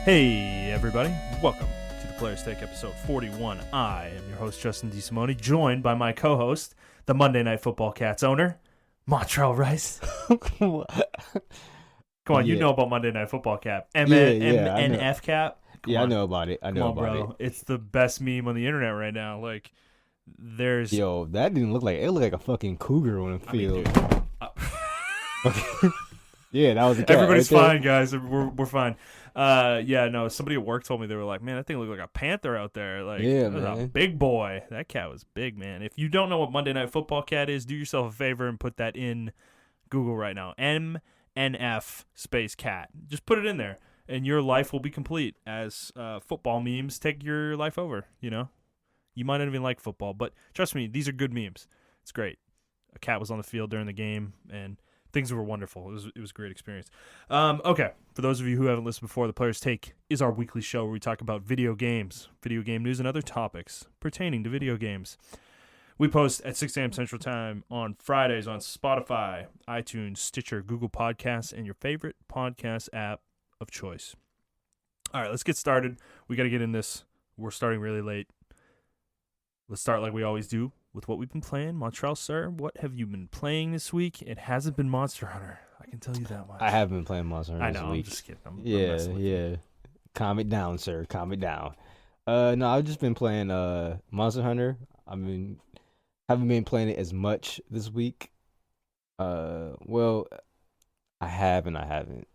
Hey, everybody. Welcome to the Players Take episode 41. I am your host, Justin DeSimone, joined by my co-host, the Monday Night Football Cats owner, Montrell Rice. Come on, you know about Monday Night Football Cap. MNF Cap? I know about it. Come on, bro. It's the best meme on the internet right now. Like, there's... Yo, that didn't look like... It looked like a fucking cougar on the field. Yeah, that was a cat. Everybody's fine, guys. We're fine. Somebody at work told me, they were like, man, that thing looked like a panther out there. Like, yeah, man. A big boy. That cat was big, man. If you don't know what Monday Night Football Cat is, do yourself a favor and put that in Google right now. MNF space cat. Just put it in there, and your life will be complete as football memes take your life over, you know? You might not even like football, but trust me, these are good memes. It's great. A cat was on the field during the game, and things were wonderful. It was a great experience. Okay, for those of you who haven't listened before, the Players Take is our weekly show where we talk about video games, video game news, and other topics pertaining to video games. We post at 6 a.m. Central Time on Fridays on Spotify, iTunes, Stitcher, Google Podcasts, and your favorite podcast app of choice. All right, let's get started. We got to get in this. We're starting really late. Let's start like we always do with what we've been playing. Montrell, sir, what have you been playing this week? It hasn't been Monster Hunter. I can tell you that much. I have been playing Monster Hunter this week. I'm just kidding. I'm yeah. Calm it down, sir. Calm it down. No, I've just been playing Monster Hunter. Haven't been playing it as much this week. Well, I have and I haven't.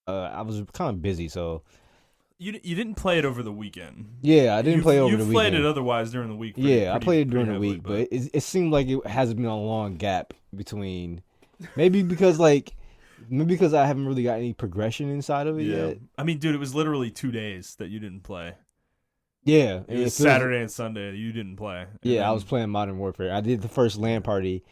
I was kind of busy, so... You didn't play it over the weekend. Yeah, I didn't play it over the weekend. You played it otherwise during the week. I played it during the week, but it seemed like it has been a long gap between. Maybe because I haven't really got any progression inside of it yet. I mean, dude, it was literally 2 days that you didn't play. Yeah, it was Saturday and Sunday you didn't play. I was playing Modern Warfare. I did the first LAN party,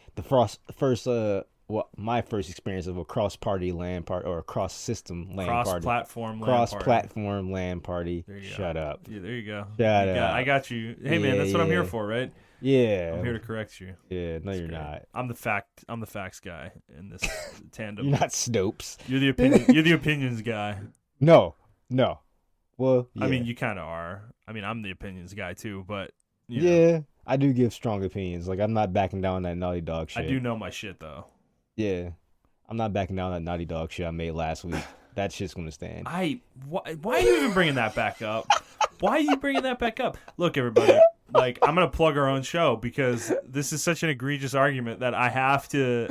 my first experience of a cross-party LAN party or a cross-system LAN party. Cross-platform LAN party. Shut up. Yeah, there you go. Shut up. I got you. Hey, man, that's what I'm here for, right? Yeah. I'm here to correct you. Yeah, no, you're not. I'm the facts guy in this tandem. You're not Snopes. You're the opinions guy. No. Well, yeah. I mean, you kind of are. I mean, I'm the opinions guy too, but I do give strong opinions. Like, I'm not backing down that Naughty Dog shit. I do know my shit though. Yeah, I'm not backing down that Naughty Dog shit I made last week. That shit's gonna stand. Why are you even bringing that back up? Why are you bringing that back up? Look, everybody, like, I'm gonna plug our own show because this is such an egregious argument that I have to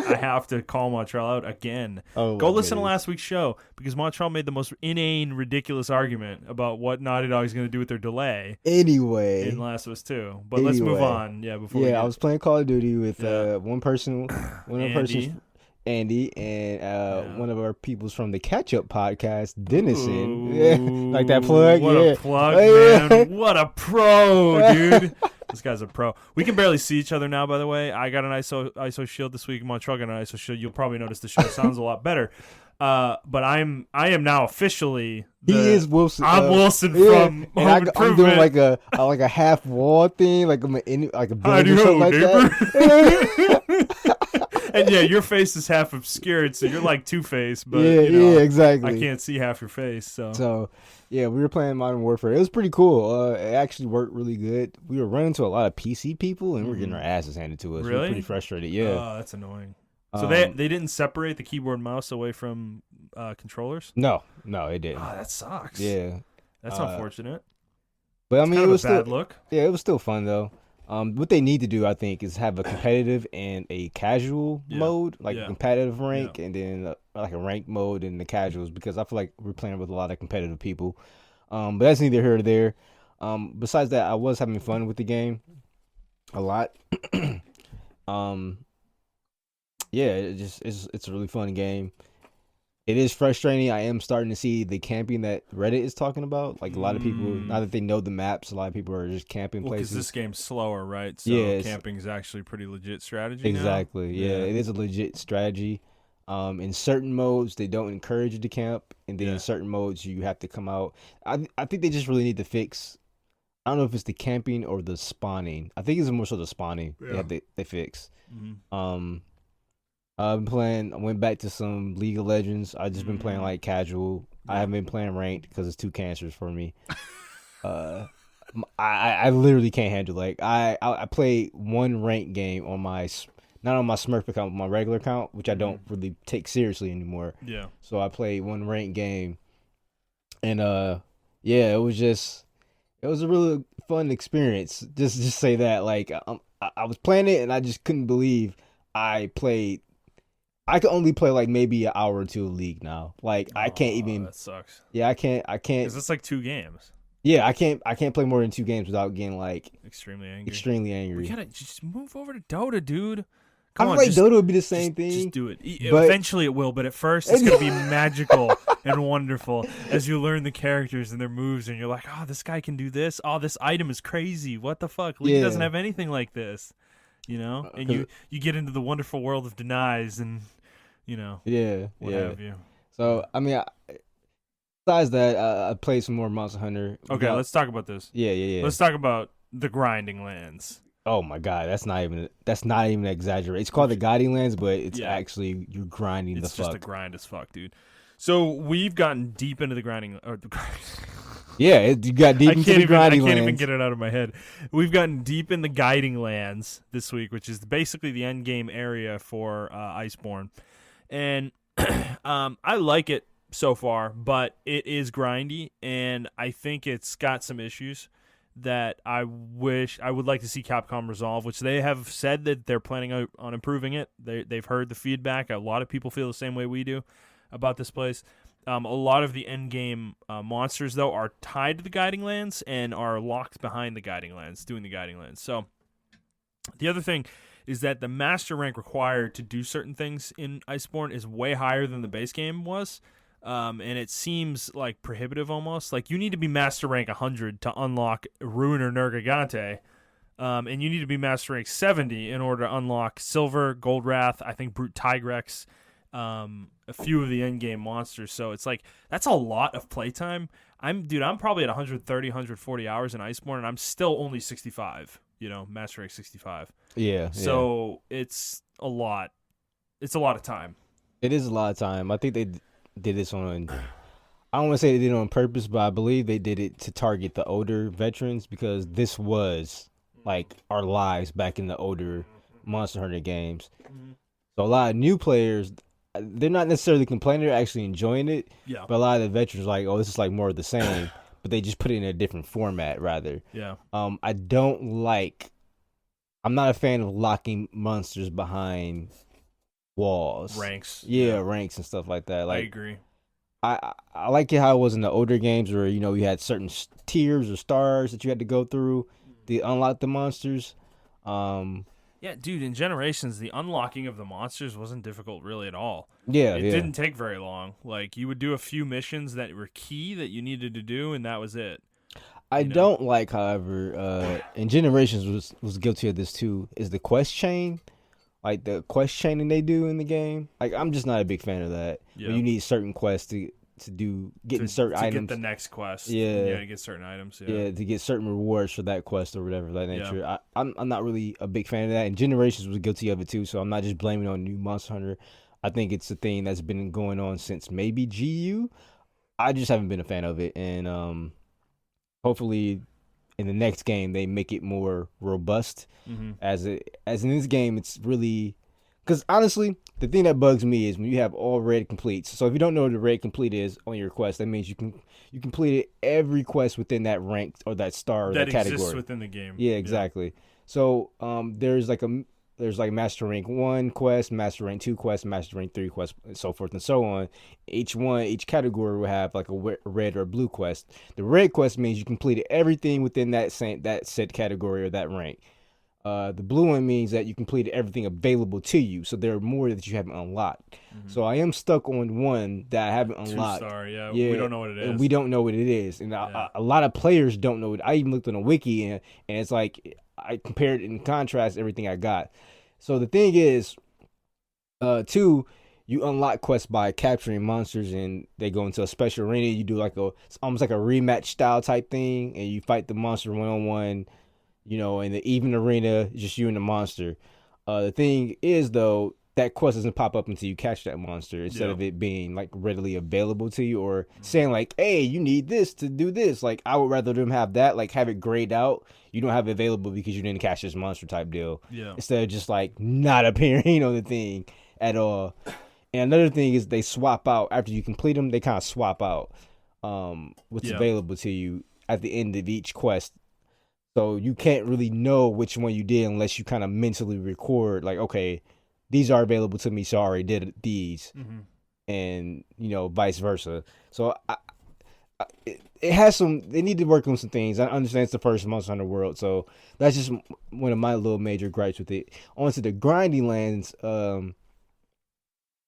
call Montrell out again. Go listen to last week's show because Montrell made the most inane, ridiculous argument about what Naughty Dog is gonna do with their delay. Anyway, in Last of Us 2. But let's move on. I was playing Call of Duty with one person, Andy, and one of our peoples from the Catch Up podcast, Dennison. Yeah, like that plug. What a plug, man. What a pro, dude. This guy's a pro. We can barely see each other now, by the way. I got an ISO shield this week. Montrell got an ISO shield. You'll probably notice the show sounds a lot better. But I am now officially he is Wilson. I'm Wilson from Home Improvement. I'm doing like a half wall thing, like I'm like a build or something like that. And your face is half obscured, so you're like Two-Face, but exactly. I can't see half your face. So we were playing Modern Warfare. It was pretty cool. It actually worked really good. We were running into a lot of PC people, and we were getting our asses handed to us. Really? We were pretty frustrated. Yeah. Oh, that's annoying. So they didn't separate the keyboard and mouse away from controllers? No, it didn't. Oh, that sucks. Yeah, that's unfortunate. But I mean, it was still a bad look. Yeah, it was still fun though. What they need to do, I think, is have a competitive and a casual mode, like a competitive rank, and then like a ranked mode in the casuals, because I feel like we're playing with a lot of competitive people. But that's neither here nor there. Besides that, I was having fun with the game a lot. It's a really fun game. It is frustrating. I am starting to see the camping that Reddit is talking about. Like, a lot of people, now that they know the maps, a lot of people are just camping places. Because this game's slower, right? So camping is actually a pretty legit strategy Exactly. now. Yeah, it is a legit strategy. In certain modes, they don't encourage you to camp. And then in certain modes, you have to come out. I think they just really need to fix. I don't know if it's the camping or the spawning. I think it's more so the spawning they fix. Mm-hmm. I've been playing. I went back to some League of Legends. I just been playing like casual. I haven't been playing ranked because it's too cancers for me. Uh, I literally can't handle like I play one ranked game on not on my Smurf account, but my regular account, which I don't really take seriously anymore. Yeah. So I played one ranked game, and yeah, it was a really fun experience. Just say that like I was playing it and I just couldn't believe I played. I can only play like maybe an hour or two of League now. Like I can't even. That sucks. Yeah, I can't. Because it's like 2 games. Yeah, I can't play more than 2 games without getting like extremely angry. Extremely angry. We gotta just move over to Dota, dude. I feel like Dota would be the same thing. Just do it. Eventually it will, but at first it's gonna be magical and wonderful as you learn the characters and their moves, and you're like, oh, this guy can do this. Oh, this item is crazy. What the fuck? League doesn't have anything like this, you know. And you get into the wonderful world of denies and what have you. So I mean, besides that, I played some more Monster Hunter. Okay, let's talk about this. Yeah. Let's talk about the grinding lands. Oh my god, that's not even an exaggeration. It's called the guiding lands, but it's actually you're grinding the fuck. It's just a grind as fuck, dude. So we've gotten deep into the grinding. Yeah, you got deep into the grinding lands. I can't even get it out of my head. We've gotten deep in the guiding lands this week, which is basically the end game area for Iceborne. And I like it so far, but it is grindy, and I think it's got some issues that I would like to see Capcom resolve, which they have said that they're planning on improving it. They've heard the feedback. A lot of people feel the same way we do about this place. A lot of the end game monsters, though, are tied to the guiding lands and are locked behind the guiding lands, doing the guiding lands. So the other thing is that the master rank required to do certain things in Iceborne is way higher than the base game was. And it seems like prohibitive almost. Like you need to be master rank 100 to unlock Ruiner Nergigante. And you need to be master rank 70 in order to unlock Silver, Gold Wrath, I think Brute Tigrex, a few of the end game monsters. So it's like that's a lot of playtime. I'm probably at 130, 140 hours in Iceborne, and I'm still only 65. Master rank 65. Yeah. So it's a lot. It's a lot of time. It is a lot of time. I think they did this on. I don't want to say they did it on purpose, but I believe they did it to target the older veterans because this was like our lives back in the older Monster Hunter games. So a lot of new players, they're not necessarily complaining; they're actually enjoying it. Yeah. But a lot of the veterans are like, "Oh, this is like more of the same," but they just put it in a different format, rather. Yeah. I'm not a fan of locking monsters behind walls, ranks, ranks and stuff like that. Like, I agree. I like it how it was in the older games where you had certain tiers or stars that you had to go through to unlock the monsters. Yeah, dude, in Generations, the unlocking of the monsters wasn't difficult really at all. Yeah, it didn't take very long. Like you would do a few missions that were key that you needed to do, and that was it. I don't like, however, and Generations was guilty of this too, is the quest chain. Like the quest chaining they do in the game. Like I'm just not a big fan of that. Yeah. When you need certain quests to get certain items. To get the next quest. Yeah. To get certain items. Yeah, to get certain rewards for that quest or whatever of that nature. Yeah. I'm not really a big fan of that. And Generations was guilty of it too, so I'm not just blaming on new Monster Hunter. I think it's a thing that's been going on since maybe GU. I just haven't been a fan of it. And hopefully in the next game they make it more robust. As in this game, it's really because honestly, the thing that bugs me is when you have all red completes. So if you don't know what the red complete is on your quest, that means you completed every quest within that rank or that star or that category exists within the game. Yeah, exactly. So there's like Master Rank 1 quest, Master Rank 2 quest, Master Rank 3 quest, and so forth and so on. Each category will have like a red or blue quest. The red quest means you completed everything within that said category or that rank. The blue one means that you completed everything available to you. So there are more that you haven't unlocked. So I am stuck on one that I haven't unlocked. 2-star, yeah. We don't know what it is. And we don't know what it is. And a lot of players don't know it. I even looked on a wiki and it's like I compared and contrast everything I got. So the thing is, 2, you unlock quests by capturing monsters and they go into a special arena. You do it's almost like a rematch style type thing and you fight the monster one-on-one, in the even arena, just you and the monster. The thing is though, that quest doesn't pop up until you catch that monster, instead of it being like readily available to you, or saying like, hey, you need this to do this. Like, I would rather them have that, like have it grayed out. You don't have it available because you didn't catch this monster type deal. Yeah. Instead of just like not appearing on the thing at all. And another thing is they swap out after you complete them. They kind of swap out what's available to you at the end of each quest. So you can't really know which one you did unless you kind of mentally record, like, okay, these are available to me, so I already did these, and vice versa. So it has some. They need to work on some things. I understand it's the first Monster Hunter World, so that's just one of my little major gripes with it. On to the grinding lands.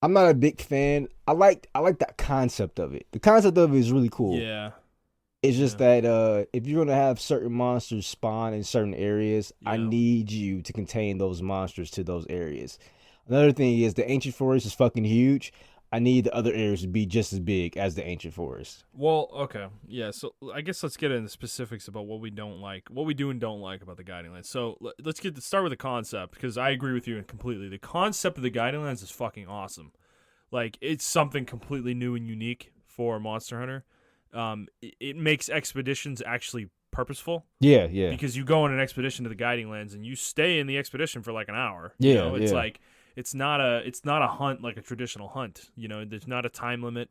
I'm not a big fan. I like that concept of it. The concept of it is really cool. Yeah. It's just that if you're gonna have certain monsters spawn in certain areas, I need you to contain those monsters to those areas. Another thing is the ancient forest is fucking huge. I need the other areas to be just as big as the ancient forest. Well, okay, yeah. So I guess let's get into specifics about what we don't like, what we do and don't like about the Guiding Lands. So let's start with the concept, because I agree with you completely. The concept of the Guiding Lands is fucking awesome. Like, it's something completely new and unique for Monster Hunter. It makes expeditions actually purposeful. Yeah. Because you go on an expedition to the Guiding Lands and you stay in the expedition for like an hour. Yeah, It's like it's not a hunt like a traditional hunt. There's not a time limit.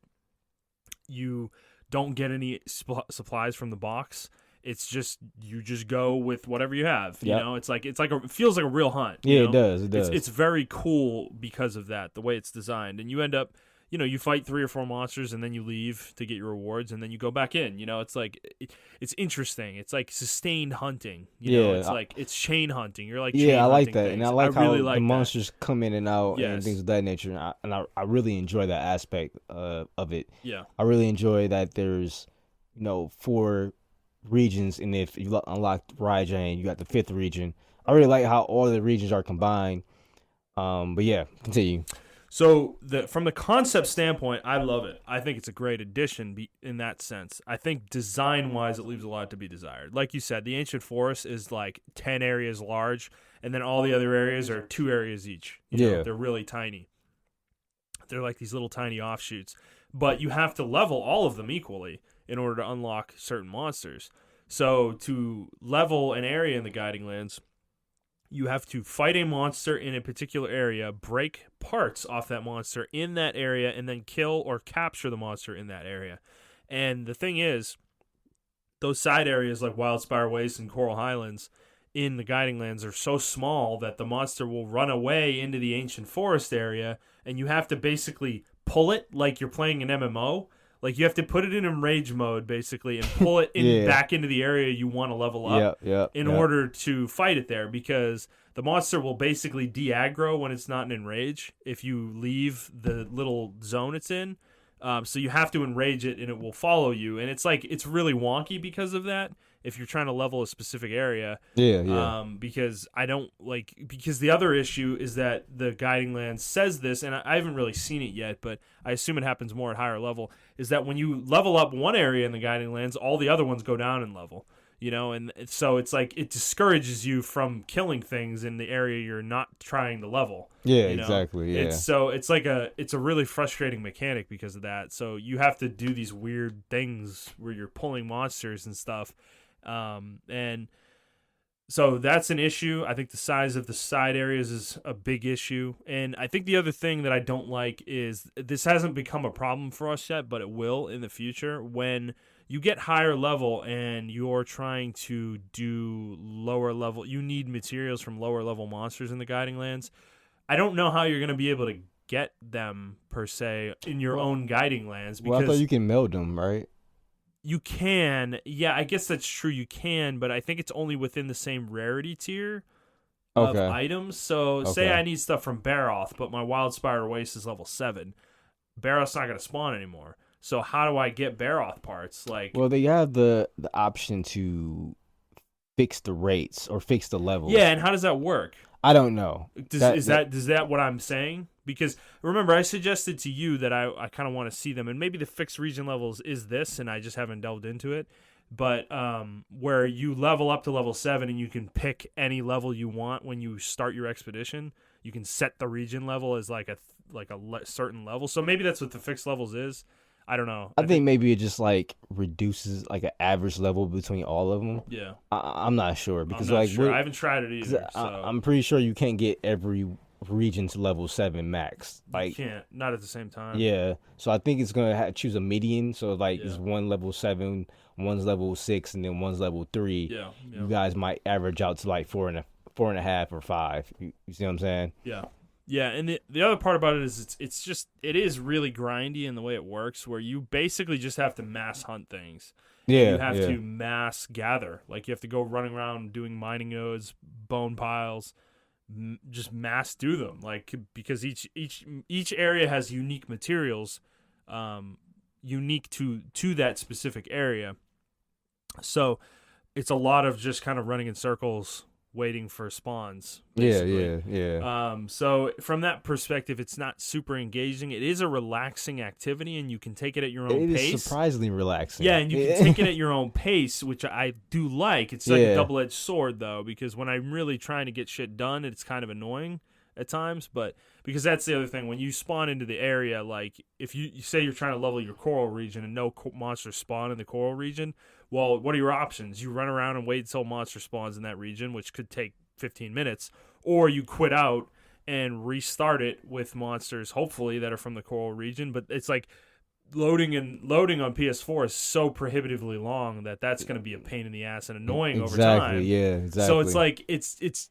You don't get any supplies from the box. It's just you just go with whatever you have. It's like it feels like a real hunt. Yeah, it does. It's very cool because of that, the way it's designed, and you end up. You fight 3 or 4 monsters and then you leave to get your rewards and then you go back in. It's like it's interesting. It's like sustained hunting. It's like it's chain hunting. You're like chain I like hunting that, things. and I like how really the monsters come in and out Yes. and things of that nature. And I really enjoy that aspect of it. Yeah, I really enjoy that there's 4 regions, and if you unlock Raijane, you got the 5th region. I really like how all the regions are combined. But yeah, continue. So from the concept standpoint, I love it. I think it's a great addition in that sense. I think design-wise, it leaves a lot to be desired. Like you said, the Ancient Forest is like 10 areas large, and then all the other areas are 2 areas each. They're really tiny. They're like these little tiny offshoots. But you have to level all of them equally in order to unlock certain monsters. So to level an area in the Guiding Lands, you have to fight a monster in a particular area, break parts off that monster in that area, and then kill or capture the monster in that area. And the thing is, those side areas like Wildspire Waste and Coral Highlands in the Guiding Lands are so small that the monster will run away into the Ancient Forest area, and you have to basically pull it like you're playing an MMO. Like, you have to put it in enrage mode, basically, and pull it back into the area you want to level up in order to fight it there, because the monster will basically de-aggro when it's not in enrage if you leave the little zone it's in. So you have to enrage it, and it will follow you. And it's really wonky because of that if you're trying to level a specific area. Because because the other issue is that the Guiding Lands says this, and I haven't really seen it yet, but I assume it happens more at higher level, is that when you level up one area in the Guiding Lands, all the other ones go down in level. And so it's like it discourages you from killing things in the area you're not trying to level. Exactly. It's a really frustrating mechanic because of that. So you have to do these weird things where you're pulling monsters and stuff. And so that's an issue. I think the size of the side areas is a big issue. And I think the other thing that I don't like is this hasn't become a problem for us yet, but it will in the future when you get higher level and you're trying to do lower level. You need materials from lower level monsters in the Guiding Lands. I don't know how you're going to be able to get them per se in your own Guiding Lands. Because I thought you can meld them, right? You can. Yeah, I guess that's true. You can, but I think it's only within the same rarity tier of items. So say I need stuff from Baroth, but my Wildspire Waste is level 7. Baroth's not going to spawn anymore. So how do I get Baroth parts? Well, they have the option to fix the rates or fix the levels. Yeah, and how does that work? I don't know. Is that what I'm saying? Because remember, I suggested to you that I kind of want to see them, and maybe the fixed region levels is this, and I just haven't delved into it. but where you level up to level 7 and you can pick any level you want when you start your expedition. You can set the region level as like a certain level. So maybe that's what the fixed levels is. I don't know. I think maybe it just like reduces like an average level between all of them. Yeah, I'm not sure because I'm not sure. I haven't tried it either. So. I'm pretty sure you can't get every region to level 7 max. Like you can't, not at the same time. Yeah, so I think it's gonna choose a median. So like it's one level 7, one's level 6, and then one's level 3. Yeah. You guys might average out to like 4.5 or 5. You see what I'm saying? Yeah. Yeah, and the other part about it is it is really grindy in the way it works, where you basically just have to mass hunt things. Yeah, you have to mass gather. Like you have to go running around doing mining nodes, bone piles, just mass do them. Like because each area has unique materials, unique to that specific area. So it's a lot of just kind of running in circles, waiting for spawns. Basically. Yeah. So from that perspective, it's not super engaging. It is a relaxing activity, and you can take it at your own pace. It is surprisingly relaxing. Yeah, and you can take it at your own pace, which I do like. It's like a double-edged sword, though, because when I'm really trying to get shit done, it's kind of annoying at times. But because that's the other thing, when you spawn into the area, like if you say you're trying to level your coral region and no monsters spawn in the coral region, well, what are your options? You run around and wait until monster spawns in that region, which could take 15 minutes, or you quit out and restart it with monsters, hopefully, that are from the coral region. But it's like loading on PS4 is so prohibitively long that's going to be a pain in the ass and annoying over time. Exactly. So it's like it's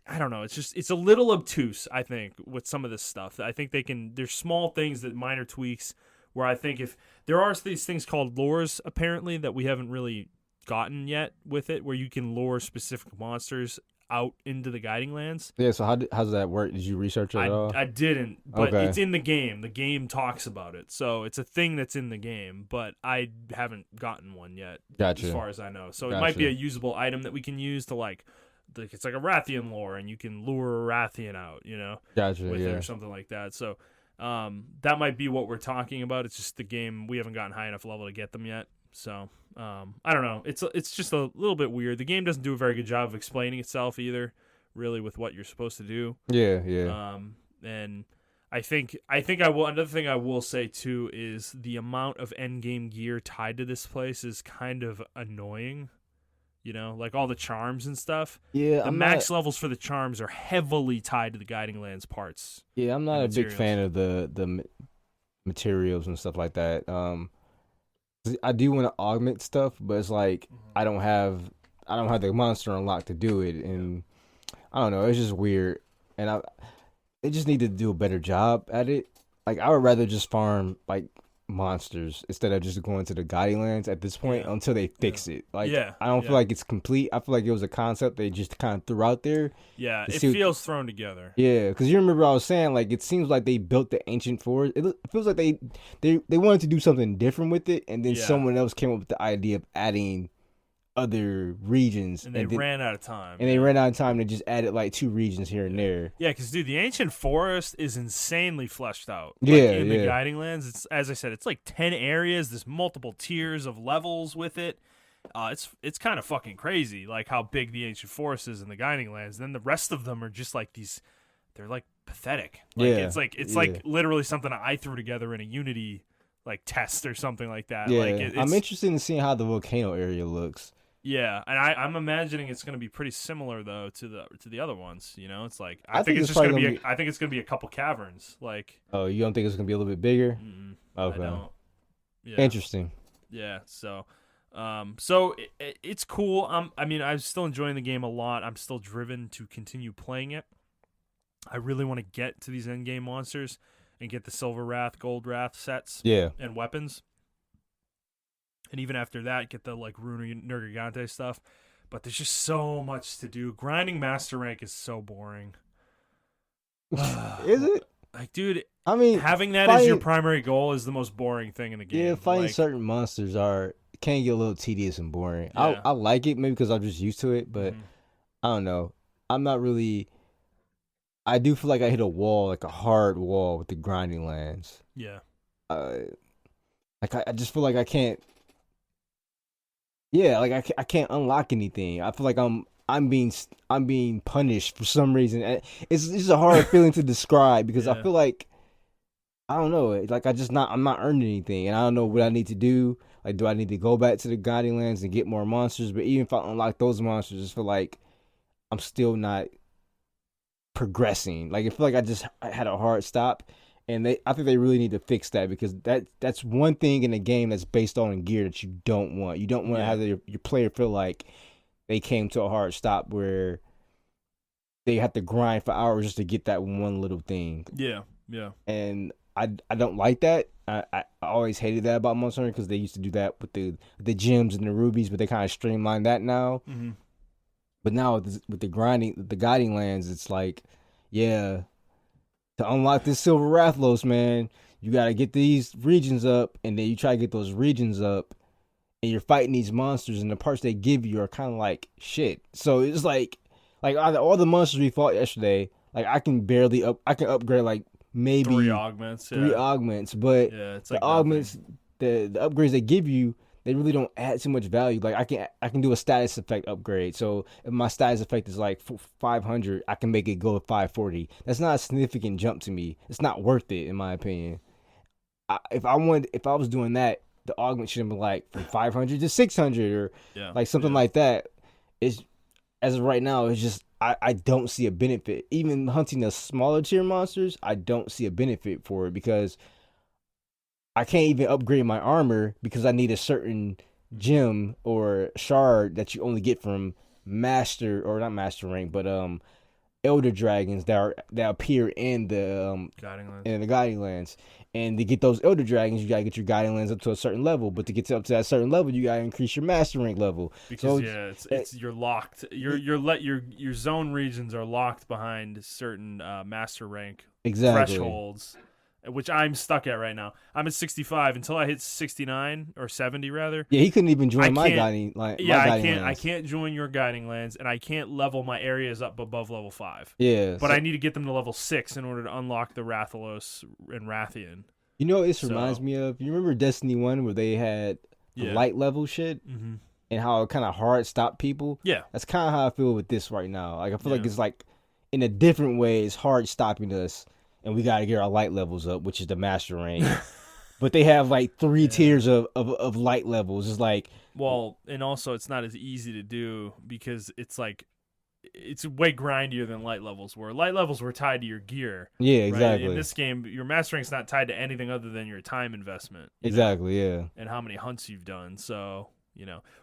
I don't know. It's a little obtuse, I think, with some of this stuff. I think there's small things that minor tweaks where I think if there are these things called lures, apparently, that we haven't really gotten yet with it, where you can lure specific monsters out into the guiding lands. Yeah, so how does that work? Did you research it at all? I didn't, but It's in the game. The game talks about it. So it's a thing that's in the game, but I haven't gotten one yet, Gotcha. as far as I know. So it might be a usable item that we can use to it's like a Rathian lure, and you can lure a Rathian out, Gotcha, with it or something like that. So that might be what we're talking about. It's just the game, we haven't gotten high enough level to get them yet. So I don't know. It's just a little bit weird. The game doesn't do a very good job of explaining itself either, really, with what you're supposed to do. Yeah. And I think I will. Another thing I will say too is the amount of end game gear tied to this place is kind of annoying. Like all the charms and stuff. Yeah, the max levels for the charms are heavily tied to the guiding lands parts. Yeah, I'm not a big fan of the materials and stuff like that. I do want to augment stuff, but it's like I don't have the monster unlocked to do it, and I don't know. It's just weird, and they just need to do a better job at it. Like I would rather just farm like monsters instead of just going to the guiding lands at this point until they fix it. Like I don't feel like it's complete. I feel like it was a concept they just kind of threw out there. Yeah, it feels thrown together. Yeah, because you remember I was saying like it seems like they built the ancient forest. It feels like they wanted to do something different with it, and then someone else came up with the idea of adding other regions, and they ran out of time. And they ran out of time to just added like 2 regions here and there. Yeah, because dude, the ancient forest is insanely fleshed out. In the guiding lands, it's, as I said, it's like 10 areas. There's multiple tiers of levels with it. It's kind of fucking crazy, like how big the ancient forest is in the guiding lands. Then the rest of them are just like these. They're like pathetic. It's like literally something I threw together in a Unity like test or something like that. Yeah, I'm interested in seeing how the volcano area looks. Yeah, and I'm imagining it's going to be pretty similar though to the other ones. It's like I think it's going to be a couple caverns. Like, oh, you don't think it's going to be a little bit bigger? Okay, I don't. Yeah. Interesting. Yeah, so it's cool. I'm still enjoying the game a lot. I'm still driven to continue playing it. I really want to get to these end game monsters and get the Silver Wrath, Gold Wrath sets. And weapons. And even after that, get the like Rune Nergigante stuff. But there's just so much to do. Grinding Master Rank is so boring. Is it? Like, dude, I mean, having that as your primary goal is the most boring thing in the game. Yeah, fighting certain monsters can get a little tedious and boring. Yeah. I like it maybe because I'm just used to it, but I don't know. I'm not really. I do feel like I hit a wall, like a hard wall with the grinding lands. Yeah. Like I just feel like I can't Yeah, like I can't unlock anything. I feel like I'm being punished for some reason. And it's just a hard feeling to describe because I Yeah. feel like I don't know. Like I'm not earning anything, and I don't know what I need to do. Like, do I need to go back to the Guiding Lands and get more monsters? But even if I unlock those monsters, I just feel like I'm still not progressing. Like I feel like I had a hard stop, and I think they really need to fix that because that's one thing in a game that's based on gear that you don't want. You don't want to Yeah. have your player feel like they came to a hard stop where they have to grind for hours just to get that one little thing. Yeah. Yeah. And I don't like that. I always hated that about Monster Hunter because they used to do that with the gems and the rubies, but they kind of streamlined that now. Mm-hmm. But now with the guiding lands, it's like, yeah, to unlock this Silver Rathlos, man, you gotta get these regions up, and then you try to get those regions up, and you're fighting these monsters, and the parts they give you are kind of like shit. So it's like all the monsters we fought yesterday, like I can upgrade like maybe Three augments. Yeah. three augments, but Yeah. It's the like augments, the upgrades they give you, they really don't add too much value. Like I can do a status effect upgrade. So if my status effect is like 500, I can make it go to 540. That's not a significant jump to me. It's not worth it in my opinion. If I was doing that, the augment should have been like from 500 to 600 or Yeah. like something like that. It's as of right now, it's just I don't see a benefit. Even hunting the smaller tier monsters, I don't see a benefit for it because I can't even upgrade my armor because I need a certain gem or shard that you only get from master or not master rank, but elder dragons that appear Guiding Lands. in the guiding lands. And to get those elder dragons, you gotta get your guiding lands up to a certain level. But to get up to that certain level, you gotta increase your master rank level. Because it's you're locked. Your zone regions are locked behind certain master rank thresholds, which I'm stuck at right now. I'm at 65 until I hit 69 or 70 rather. Yeah, he couldn't even join my guiding lands. I can't join your guiding lands, and I can't level my areas up above level 5. Yeah, but I need to get them to level 6 in order to unlock the Rathalos and Rathian. You know what this reminds me of? You remember Destiny 1 where they had the light level shit? Mm-hmm. And how it kind of hard stopped people? Yeah. That's kind of how I feel with this right now. Like I feel like it's like in a different way, it's hard stopping us, and we got to get our light levels up, which is the master rank. But they have like 3 tiers of light levels. It's like, well, and also it's not as easy to do because it's like it's way grindier than light levels were. Light levels were tied to your gear. Yeah, right? exactly. In this game, your master rank's not tied to anything other than your time investment. Exactly, yeah. And how many hunts you've done. So,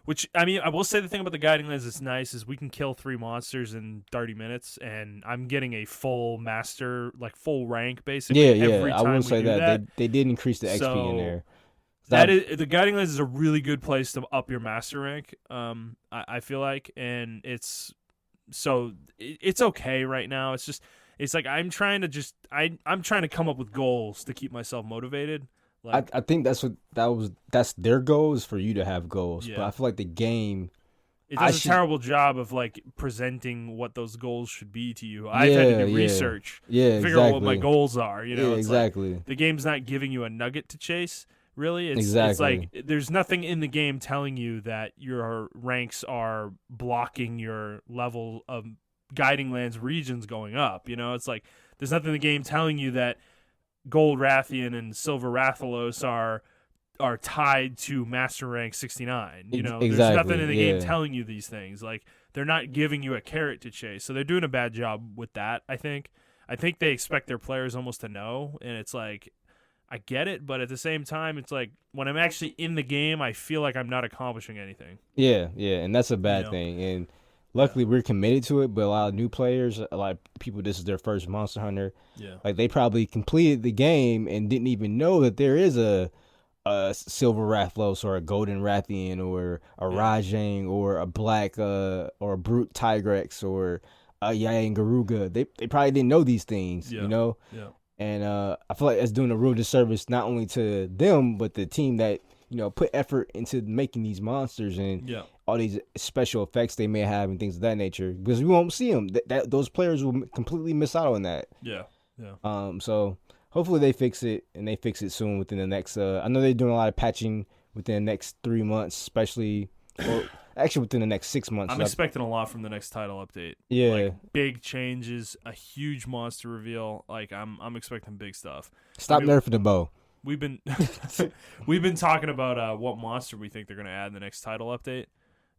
which, I mean, I will say the thing about the guiding lens that's nice is we can kill 3 monsters in 30 minutes, and I'm getting a full master, like full rank, basically. Yeah. I will say that. They did increase the XP in there. The guiding lens is a really good place to up your master rank, I feel like, and it's okay right now. It's like I'm trying to come up with goals to keep myself motivated. Like, I think that's their goal is for you to have goals. Yeah. But I feel like the game it does a terrible job of like presenting what those goals should be to you. I've had to do research, figure out what my goals are. Exactly. Like, the game's not giving you a nugget to chase. Really, it's like there's nothing in the game telling you that your ranks are blocking your level of guiding lands regions going up. It's like there's nothing in the game telling you that Gold Rathian and Silver Rathalos are tied to Master Rank 69. There's nothing in the game telling you these things. Like they're not giving you a carrot to chase, so they're doing a bad job with that. I think they expect their players almost to know, and it's like. I get it, but at the same time, it's like when I'm actually in the game, I feel like I'm not accomplishing anything. Yeah, and that's a bad thing. And luckily, we're committed to it. But a lot of new players, a lot of people, this is their first Monster Hunter. Yeah, like they probably completed the game and didn't even know that there is a Silver Rathlos or a Golden Rathian or a Rajang or a Black or a Brute Tigrex or a Yayan Garuga. They probably didn't know these things. Yeah. And I feel like that's doing a real disservice not only to them but the team that put effort into making these monsters and all these special effects they may have and things of that nature because we won't see them. Those players will completely miss out on that. Yeah. So hopefully they fix it and they fix it soon within the next. I know they're doing a lot of patching within the next 3 months, especially Or actually, within the next 6 months. I'm expecting a lot from the next title update. Yeah, like big changes, a huge monster reveal. Like I'm expecting big stuff. Stop nerfing the bow. We've been talking about what monster we think they're gonna add in the next title update,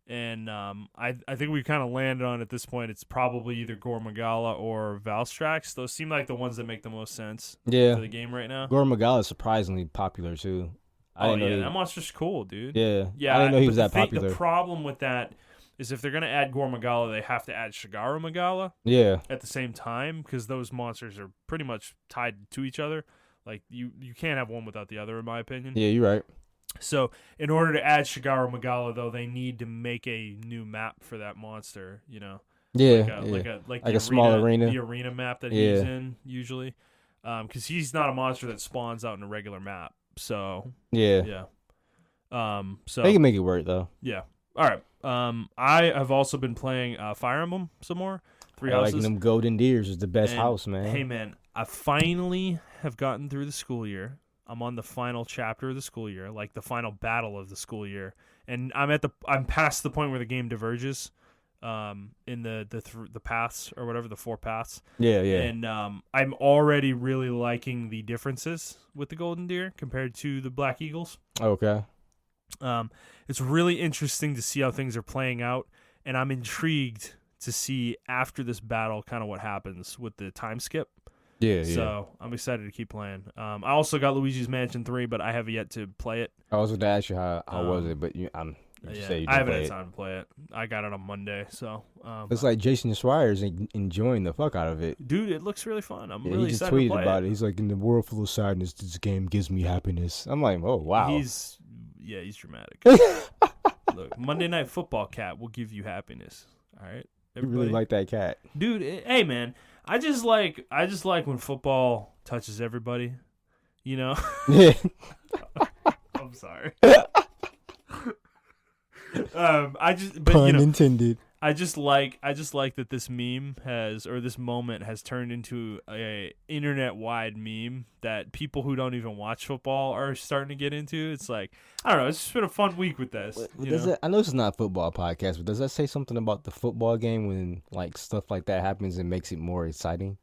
and I think we've kind of landed on at this point. It's probably either Gore Magala or Valstrax. Those seem like the ones that make the most sense. For the game right now. Gore Magala is surprisingly popular too. That monster's cool, dude. Yeah. I didn't know he was that popular. The problem with that is if they're gonna add Gore Magala, they have to add Shigara Magala. Yeah. At the same time, because those monsters are pretty much tied to each other. Like, you can't have one without the other, in my opinion. Yeah, you're right. So, in order to add Shigara Magala, though, they need to make a new map for that monster, you know? Yeah, like a small arena. The arena map that he's in, usually. Because he's not a monster that spawns out in a regular map. So, yeah. So they can make it work, though. Yeah. All right. I have also been playing Fire Emblem some more. 3 houses. Like them golden deers is the best house, man. Hey, man, I finally have gotten through the school year. I'm on the final chapter of the school year, like the final battle of the school year, and I'm past the point where the game diverges, in the paths or whatever, the 4 paths. Yeah. And I'm already really liking the differences with the golden deer compared to the black eagles. Okay. It's really interesting to see how things are playing out, and I'm intrigued to see after this battle kind of what happens with the time skip. Yeah. So I'm excited to keep playing. I also got Luigi's Mansion 3, but I have yet to play it. I was going to ask you how was it, but I haven't had time to play it. I got it on Monday, so it's like Jason Schreier's enjoying the fuck out of it. Dude, it looks really fun. I'm really he just excited tweeted to play about it. He's like, in the world full of sadness, this game gives me happiness. I'm like, oh wow. He's dramatic. Look, Monday Night Football cat will give you happiness. All right. Everybody. You really like that cat, dude. Hey, man, I just like when football touches everybody. You know. Yeah. I'm sorry. Pun intended. I just like that this meme this moment has turned into a internet-wide meme that people who don't even watch football are starting to get into. It's like, I don't know, it's just been a fun week with this. I know it's not a football podcast, but does that say something about the football game when like stuff like that happens and makes it more exciting?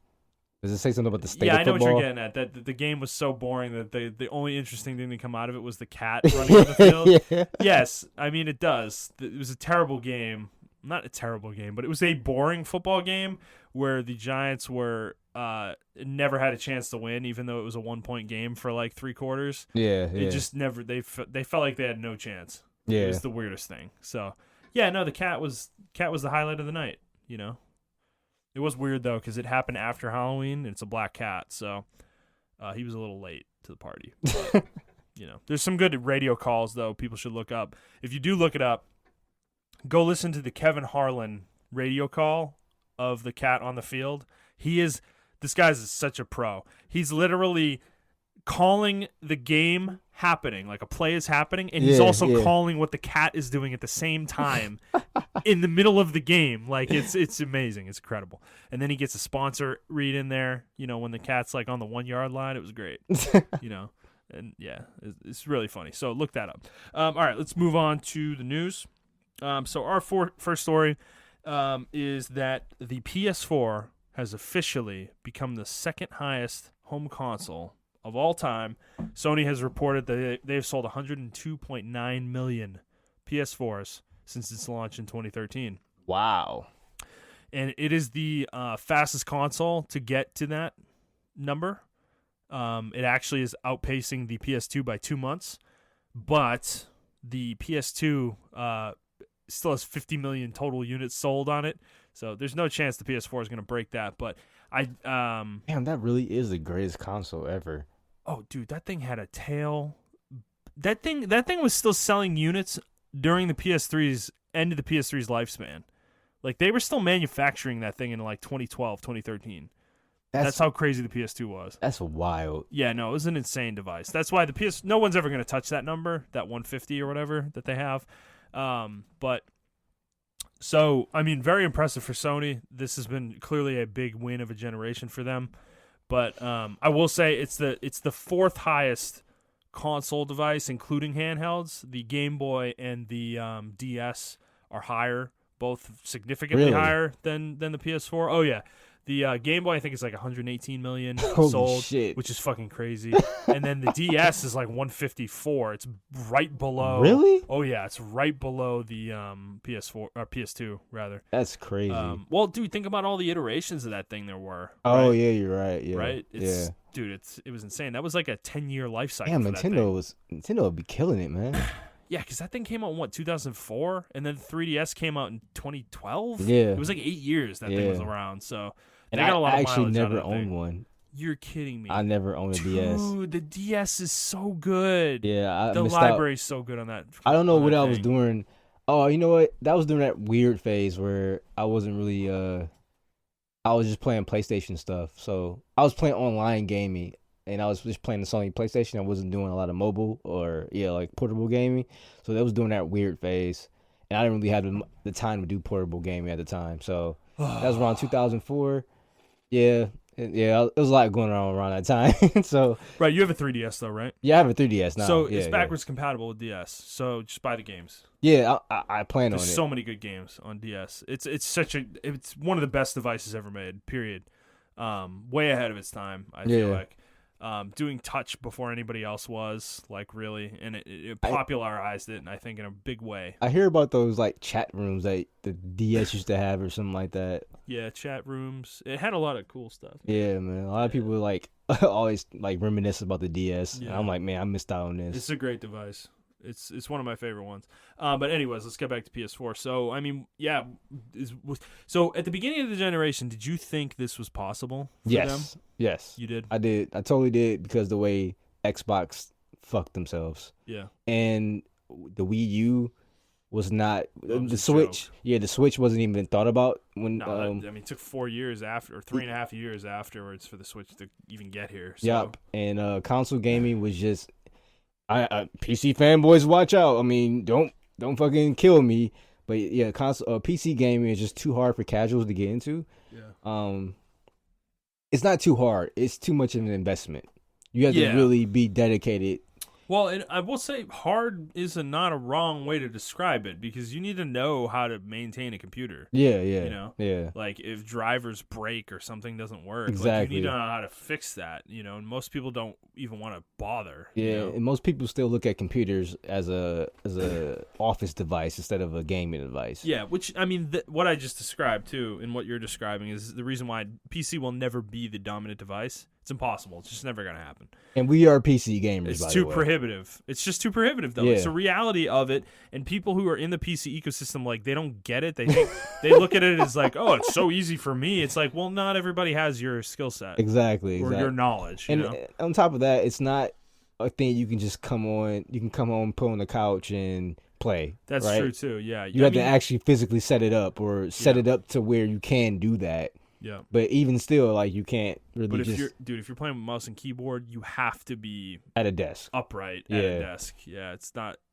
Does it say something about the state of football? Yeah, I know what you're getting at. That the game was so boring that the only interesting thing to come out of it was the cat running on the field. Yeah. Yes, I mean, it does. It was a terrible game. Not a terrible game, but it was a boring football game where the Giants never had a chance to win, even though it was a 1-point game for like 3 quarters. Yeah. It just never. They felt like they had no chance. Yeah, it was the weirdest thing. So yeah, no, the cat was the highlight of the night. You know, it was weird though because it happened after Halloween and it's a black cat, so he was a little late to the party. But, you know, there's some good radio calls though. People should look up. If you do look it up, go listen to the Kevin Harlan radio call of the cat on the field. This guy's such a pro. He's literally calling the game happening, like a play is happening, and he's also calling what the cat is doing at the same time in the middle of the game. Like it's amazing. It's incredible. And then he gets a sponsor read in there, you know, when the cat's like on the 1-yard line. It was great. You know. And yeah, it's really funny. So look that up. All right, let's move on to the news. So our first story is that the PS4 has officially become the second highest home console of all time. Sony has reported that they've sold 102.9 million PS4s since its launch in 2013. Wow. And it is the fastest console to get to that number. It actually is outpacing the PS2 by 2 months, but the PS2 still has 50 million total units sold on it, so there's no chance the PS4 is going to break that. But damn, that really is the greatest console ever. Oh, dude, that thing had a tail. That thing was still selling units during the PS3's end of the PS3's lifespan. Like they were still manufacturing that thing in like 2012, 2013. That's how crazy the PS2 was. That's wild. Yeah, no, it was an insane device. That's why no one's ever going to touch that number, that 150 or whatever that they have. But so, I mean, very impressive for Sony. This has been clearly a big win of a generation for them. But I will say it's the 4th highest console device, including handhelds, the Game Boy and the DS are higher, both significantly higher than the PS4. Oh yeah, the Game Boy I think is like 118 million sold, shit. which is fucking crazy. And then the DS is like 154. It's right below. Really? Oh yeah, it's right below the PS4 or PS2 rather. That's crazy. Well, dude, think about all the iterations of that thing there were. Oh right? yeah, you're right. Yeah. Right? Dude, it was insane. That was like a 10-year life cycle. Damn, for that thing. Nintendo would be killing it, man. Yeah, because that thing came out in, 2004? And then the 3DS came out in 2012? Yeah. It was like 8 years that thing was around, so they and got a lot I of actually mileage out of never that owned thing. one. You're kidding me. I never owned a DS. Dude, the DS is so good. Yeah, the library's so good on that. I don't know what I thing. was doing. Oh, you know what? That was during that weird phase where I wasn't really I was just playing PlayStation stuff. So I was playing online gaming, and I was just playing the Sony PlayStation. I wasn't doing a lot of mobile or like portable gaming. So that was during that weird phase, and I didn't really have the time to do portable gaming at the time. So that was around 2004. Yeah, it was a lot going on around that time. So right, you have a 3DS though, right? yeah, I have a 3DS now. So it's backwards compatible with DS. So just buy the games. Yeah, I plan There's on it. so many good games on DS. It's one of the best devices ever made. Period. Way ahead of its time. I feel like. Doing touch before anybody else was, like, really, and it popularized it, I think, in a big way. I hear about those like chat rooms that the DS used to have or something like that. Yeah, chat rooms. It had a lot of cool stuff. Yeah, man. A lot of people like always like reminisce about the DS. Yeah. And I'm like, man, I missed out on this. It's a great device. It's one of my favorite ones. But anyways, let's get back to PS4. So, I mean, yeah. So, at the beginning of the generation, did you think this was possible for them? Yes. You did? I did. I totally did because the way Xbox fucked themselves. Yeah. And the Wii U was not the Switch. Joke. Yeah, the Switch wasn't even thought about when. No, I mean, it took 4 years after, or 3.5 years afterwards for the Switch to even get here. So. Yep. And console gaming was just. PC fanboys, watch out! I mean, don't fucking kill me. But yeah, PC gaming is just too hard for casuals to get into. Yeah. It's not too hard. It's too much of an investment. You have to really be dedicated. Well, and I will say hard is not a wrong way to describe it because you need to know how to maintain a computer. Yeah. You know? Yeah. Like if drivers break or something doesn't work, exactly. Like you need to know how to fix that, and most people don't even want to bother. Yeah, and most people still look at computers as a office device instead of a gaming device. Yeah, which, I mean, what I just described, too, and what you're describing is the reason why PC will never be the dominant device. It's impossible. It's just never going to happen. And we are PC gamers, It's by too the way. prohibitive. It's just too prohibitive, though. Yeah. It's the reality of it, and people who are in the PC ecosystem, like, they don't get it. They think they look at it as like, oh, it's so easy for me. It's like, well, not everybody has your skill set. Exactly. Or your knowledge, and on top of that, it's not a thing you can just come on. You can come home, put on the couch, and play. That's right? true, too, yeah. You have to actually physically set it up or set it up to where you can do that. Yeah. But even still, like, you can't really But if you're playing with mouse and keyboard, you have to be at a desk. Upright at a desk. Yeah,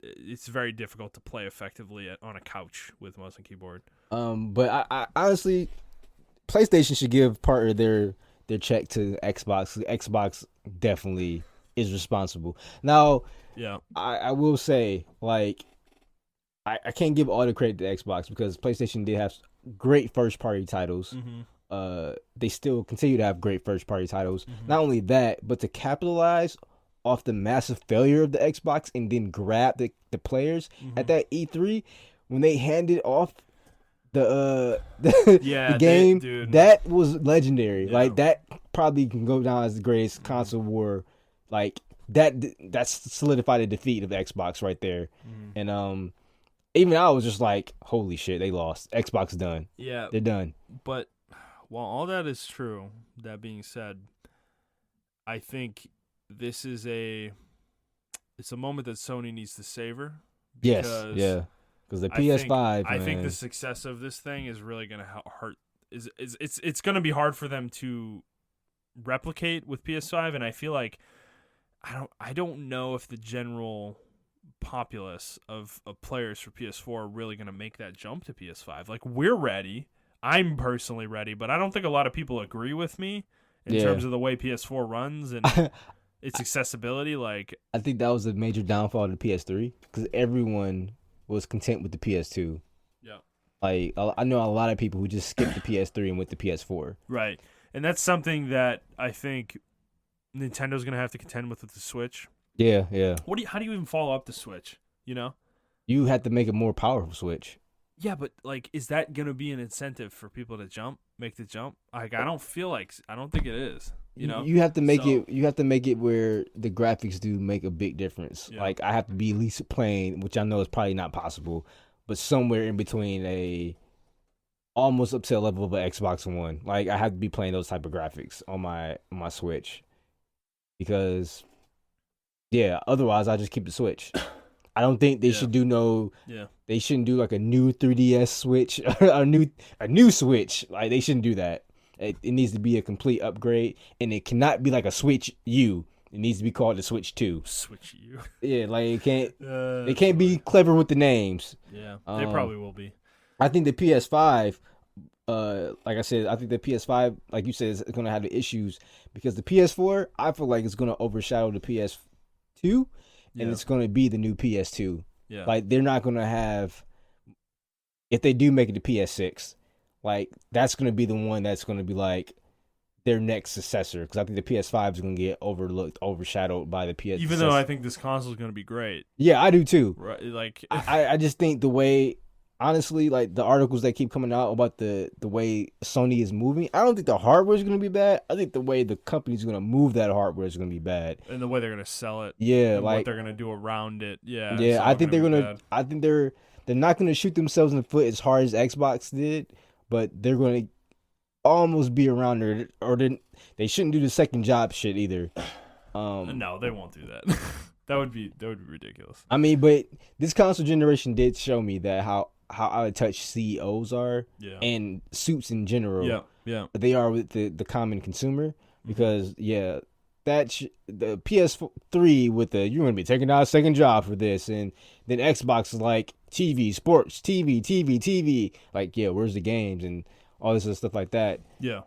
it's very difficult to play effectively on a couch with mouse and keyboard. But I honestly, PlayStation should give part of their check to Xbox. Xbox definitely is responsible. Now, I will say, like, I can't give all the credit to Xbox because PlayStation did have great first party titles. Mm-hmm. They still continue to have great first party titles. Mm-hmm. Not only that, but to capitalize off the massive failure of the Xbox and then grab the players at that E3 when they handed off the game, that was legendary. Like, that probably can go down as the greatest console war. Like, that's solidified the defeat of Xbox right there. And even I was just like, holy shit, they lost. Xbox done. Yeah, they're done. But while all that is true, that being said, I think this is it's a moment that Sony needs to savor. Because the PS5. I think the success of this thing is really going to hurt. It's going to be hard for them to replicate with PS5, and I feel like I don't know if the general populace of players for PS4 are really going to make that jump to PS5. Like, we're ready. I'm personally ready, but I don't think a lot of people agree with me in terms of the way PS4 runs. And its accessibility. Like, I think that was a major downfall of the PS3 because everyone was content with the PS2. yeah, Like I know a lot of people who just skipped the PS3 and went to PS4. right. And that's something that I think Nintendo's gonna have to contend with the Switch. Yeah, yeah. How do you even follow up the Switch? You know? You had to make a more powerful Switch. Yeah, but like, is that gonna be an incentive for people to make the jump? Like, I don't think it is. You know, you have to make it. You have to make it where the graphics do make a big difference. Yeah. Like I have to be at least playing, which I know is probably not possible, but somewhere in between a almost up to a level of an Xbox One. Like I have to be playing those type of graphics on my Switch, because yeah, otherwise I just keep the Switch. I don't think they should do They shouldn't do like a new 3DS Switch or a new Switch. Like they shouldn't do that. It needs to be a complete upgrade, and it cannot be like a Switch U. It needs to be called the Switch 2. Switch U. Yeah, like it can't. They can't be clever with the names. Yeah, they probably will be. I think the PS5. Like I said, I think the PS5, like you said, is going to have the issues because the PS4, I feel like it's going to overshadow the PS2, and it's going to be the new PS2. Yeah, like they're not going to have. If they do make it to PS6. Like, that's going to be the one that's going to be, like, their next successor. Because I think the PS5 is going to get overshadowed by the PS. Even though I think this console is going to be great. Yeah, I do, too. Right, like, I just think the way, honestly, like, the articles that keep coming out about the way Sony is moving, I don't think the hardware is going to be bad. I think the way the company's going to move that hardware is going to be bad. And the way they're going to sell it. Yeah, and like. what they're going to do around it. Yeah. Yeah, I think they're not going to shoot themselves in the foot as hard as Xbox did. But they're going to almost be around there, or they shouldn't do the second job shit either. No, they won't do that. that would be ridiculous. I mean, but this console generation did show me that how out of touch CEOs are, and suits in general. Yeah. They are with the common consumer because the PS3 with you're going to be taking out a second job for this, and then Xbox is like TV, sports, TV. Like, where's the games and all this other stuff like that. Yeah.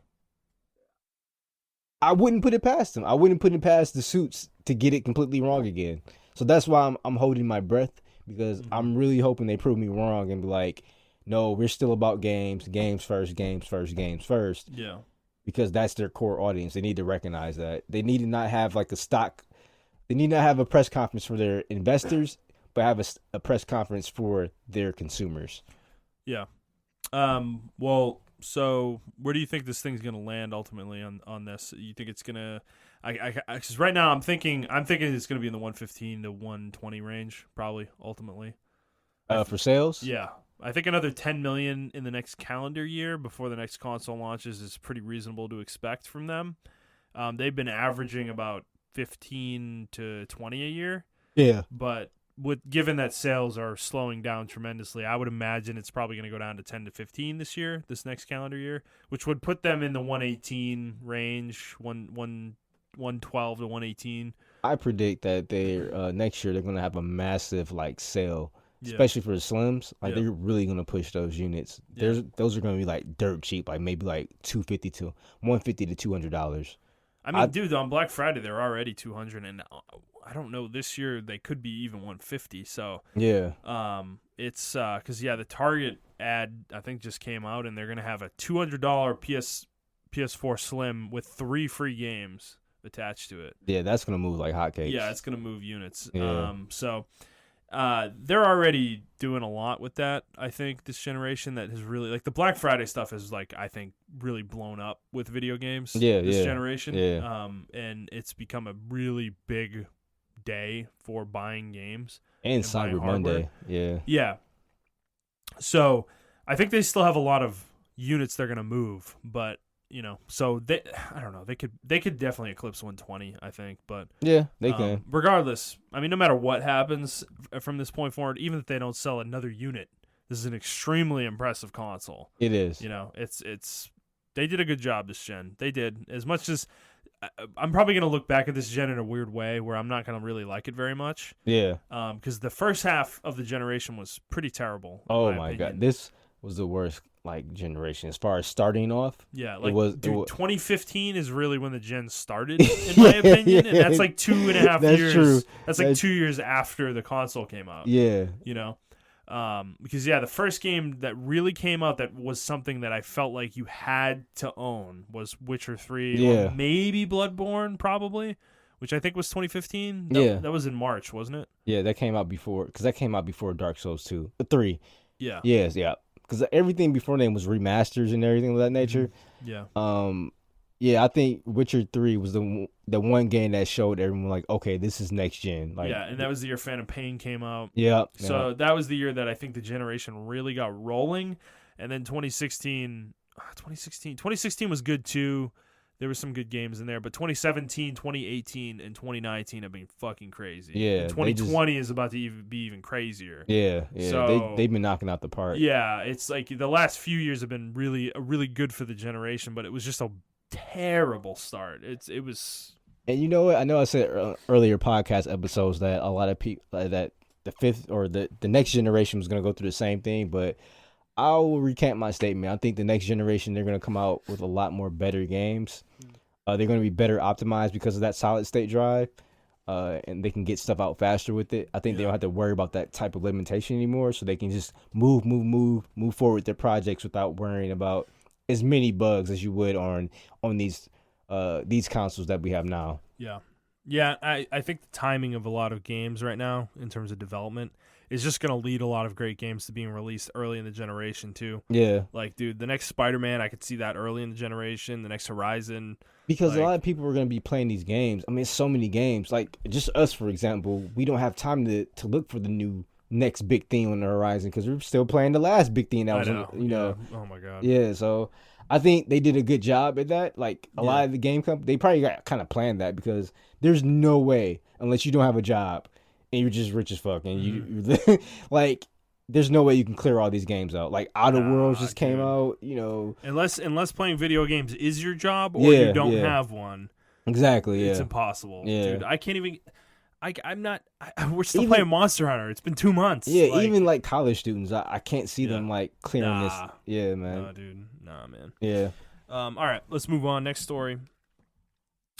I wouldn't put it past them. I wouldn't put it past the suits to get it completely wrong again. So that's why I'm holding my breath, because I'm really hoping they prove me wrong and be like, no, we're still about games first. Yeah. Because that's their core audience. They need to recognize that. They need to not have like they need not have a press conference for their investors, but have a press conference for their consumers. Yeah. Well, so where do you think this thing's gonna land ultimately on this? You think it's gonna? Because right now I'm thinking it's gonna be in the 115 to 120 range, probably ultimately. For sales? Yeah, I think another 10 million in the next calendar year before the next console launches is pretty reasonable to expect from them. They've been averaging about 15 to 20 a year. Yeah, but given that sales are slowing down tremendously, I would imagine it's probably going to go down to 10 to 15 this next calendar year, which would put them in the 118 range, 112 to 118. I predict that next year they're going to have a massive sale, especially for the Slims. They're really going to push those units. Those are going to be dirt cheap, maybe $250 to $150 to $200. I mean, dude, on Black Friday they're already 200, and I don't know, this year they could be even 150. So yeah, it's because the Target ad I think just came out, and they're gonna have a $200 PS4 Slim with 3 free games attached to it. Yeah, that's gonna move like hotcakes. Yeah, it's gonna move units. Yeah. So they're already doing a lot with that. I think this generation that has really the Black Friday stuff is I think really blown up with video games. This generation. Yeah. And it's become a really big day for buying games and Cyber Monday. Yeah. Yeah. So I think they still have a lot of units they're gonna move, but so I don't know. They could definitely eclipse 120, I think, but yeah, they can. Regardless, I mean, no matter what happens from this point forward, even if they don't sell another unit, this is an extremely impressive console. It is. It's they did a good job this gen. They did. As much as I'm probably gonna look back at this gen in a weird way, where I'm not gonna really like it very much. Yeah. Because the first half of the generation was pretty terrible. Oh my god, this was the worst. like generation as far as starting off. Yeah, like 2015 is really when the gen started, in my opinion, and that's like 2.5 That's years. true. That's like 2 years after the console came out. Yeah, you know, because the first game that really came out that was something that I felt like you had to own was Witcher 3, or maybe Bloodborne, probably, which I think was 2015. That was in March, wasn't it? Yeah, that came out before, because that came out before Dark Souls 2, 3. Yeah. Yes, yeah. Because everything before then was remasters and everything of that nature. Yeah. Yeah, I think Witcher 3 was the one game that showed everyone like, okay, this is next gen. Like, yeah, and that was the year Phantom Pain came out. Yeah. So that was the year that I think the generation really got rolling. And then 2016 was good too. There were some good games in there, but 2017, 2018, and 2019 have been fucking crazy. Yeah. And 2020 is about to be even crazier. Yeah. So, they've been knocking out the park. Yeah, it's like the last few years have been really good for the generation, but it was just a terrible start. It was. And you know what? I know I said earlier podcast episodes that a lot of people that the fifth or the next generation was going to go through the same thing, but I will recant my statement. I think the next generation, they're going to come out with a lot more better games. They're going to be better optimized because of that solid state drive, and they can get stuff out faster with it. I think they don't have to worry about that type of limitation anymore, so they can just move forward with their projects without worrying about as many bugs as you would on these consoles that we have now. Yeah, I think the timing of a lot of games right now in terms of development is just going to lead a lot of great games to being released early in the generation too. Yeah. Like, dude, the next Spider-Man, I could see that early in the generation. The next Horizon. Because a lot of people are going to be playing these games. I mean, so many games. Like, just us, for example, we don't have time to look for the next big thing on the horizon because we're still playing the last big thing that was, Oh, my God. Yeah, so I think they did a good job at that. Like, a lot of the game companies, they probably got kind of planned that because there's no way, unless you don't have a job, and you're just rich as fuck, and you like, there's no way you can clear all these games out. Like, Outer Worlds just came out, Unless playing video games is your job, or you don't have one. Exactly. It's impossible, dude. I can't even. I'm not. We're still Even playing Monster Hunter. It's been 2 months. Yeah, even like college students, I can't see them like clearing this. Yeah, man. Nah, dude. Nah, man. Yeah. All right, let's move on. Next story.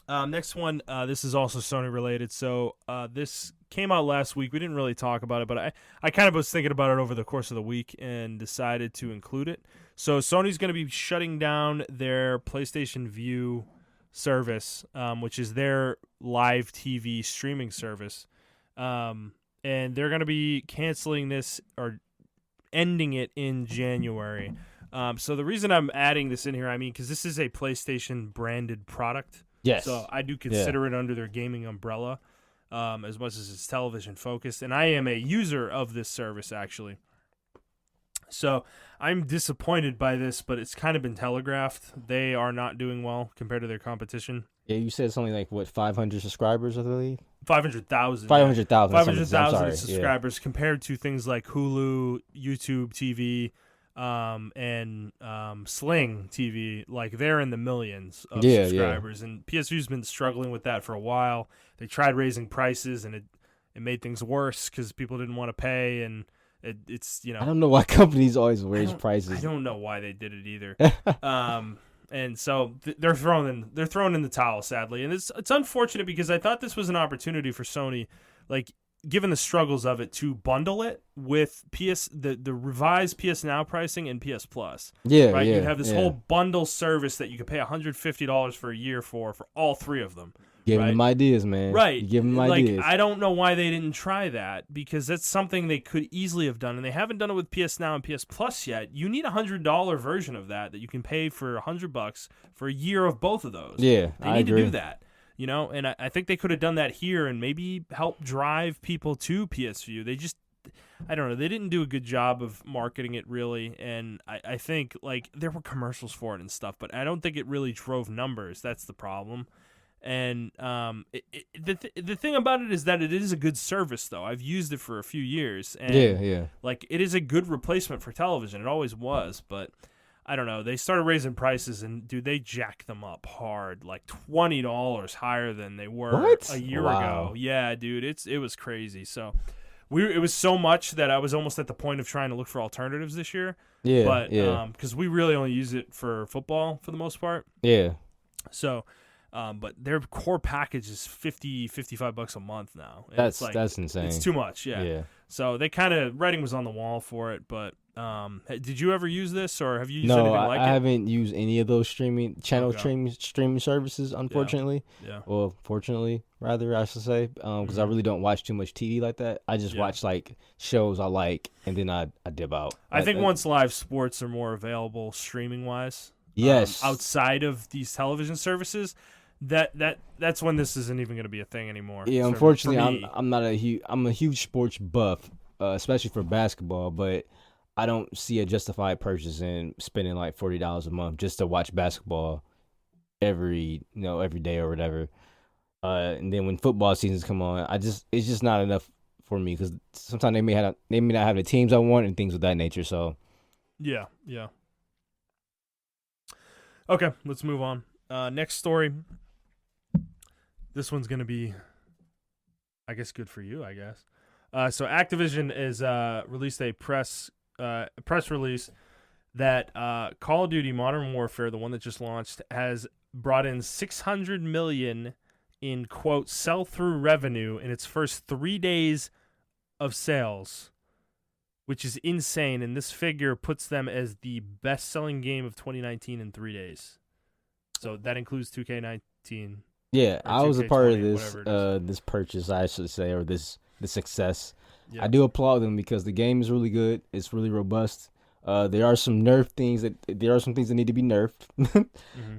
Next one. This is also Sony related. So this came out last week. We didn't really talk about it, but I kind of was thinking about it over the course of the week and decided to include it. So Sony's going to be shutting down their PlayStation Vue service, which is their live TV streaming service. And they're going to be canceling this or ending it in January. So the reason I'm adding this in here, because this is a PlayStation branded product. Yes. So I do consider it under their gaming umbrella, as much as it's television focused. And I am a user of this service, actually. So I'm disappointed by this, but it's kind of been telegraphed. They are not doing well compared to their competition. Yeah, you said something like, 500 subscribers, I believe? 500,000. 500,000. 500,000 subscribers compared to things like Hulu, YouTube TV, and Sling TV. Like, they're in the millions of subscribers. And PSV's been struggling with that for a while. They tried raising prices, and it made things worse because people didn't want to pay, and it's I don't know why companies always raise prices. I don't know why they did it either. And so they're thrown in the towel, sadly. And it's unfortunate because I thought this was an opportunity for Sony, like, given the struggles of it, to bundle it with the revised PS Now pricing and PS Plus. Yeah, right. Yeah, you'd have this whole bundle service that you could pay $150 for a year for all three of them. Giving them ideas, man. Right. You give them ideas. I don't know why they didn't try that, because that's something they could easily have done, and they haven't done it with PS Now and PS Plus yet. You need a $100 version of that you can pay for $100 for a year of both of those. Yeah, they need to do that. And I think they could have done that here and maybe help drive people to PS Vue. They just, I don't know, they didn't do a good job of marketing it, really, and I think, like, there were commercials for it and stuff, but I don't think it really drove numbers. That's the problem. And the thing about it is that it is a good service, though. I've used it for a few years, and like, it is a good replacement for television. It always was, but I don't know. They started raising prices, and dude, they jacked them up hard, like $20 higher than they were a year ago. Yeah, dude, it was crazy. So it was so much that I was almost at the point of trying to look for alternatives this year. Yeah, but yeah. Because we really only use it for football for the most part. Yeah. So, but their core package is $55 a month now. And That's insane. It's too much. Yeah. So they kind of writing was on the wall for it. But did you ever use this, or have you used anything like it? I haven't used any of those streaming services, unfortunately. Yeah. Well, fortunately, rather, I should say, because I really don't watch too much TV like that. I just watch like shows I like, and then I dip out. I think once live sports are more available streaming wise, yes, outside of these television services, that's when this isn't even going to be a thing anymore. Yeah, unfortunately, I'm a huge sports buff, especially for basketball, but I don't see a justified purchase in spending like $40 a month just to watch basketball every day or whatever. And then when football seasons come on, it's just not enough for me because sometimes they may not have the teams I want and things of that nature. So yeah. Okay, let's move on. Next story. This one's gonna be, I guess, good for you. I guess. So Activision is released a press release that Call of Duty Modern Warfare, the one that just launched, has brought in $600 million in quote sell-through revenue in its first 3 days of sales, which is insane. And this figure puts them as the best-selling game of 2019 in 3 days. So that includes 2K19. Yeah, I was a part of this purchase, I should say, or this success. Yeah. I do applaud them because the game is really good. It's really robust. There are some things that need to be nerfed.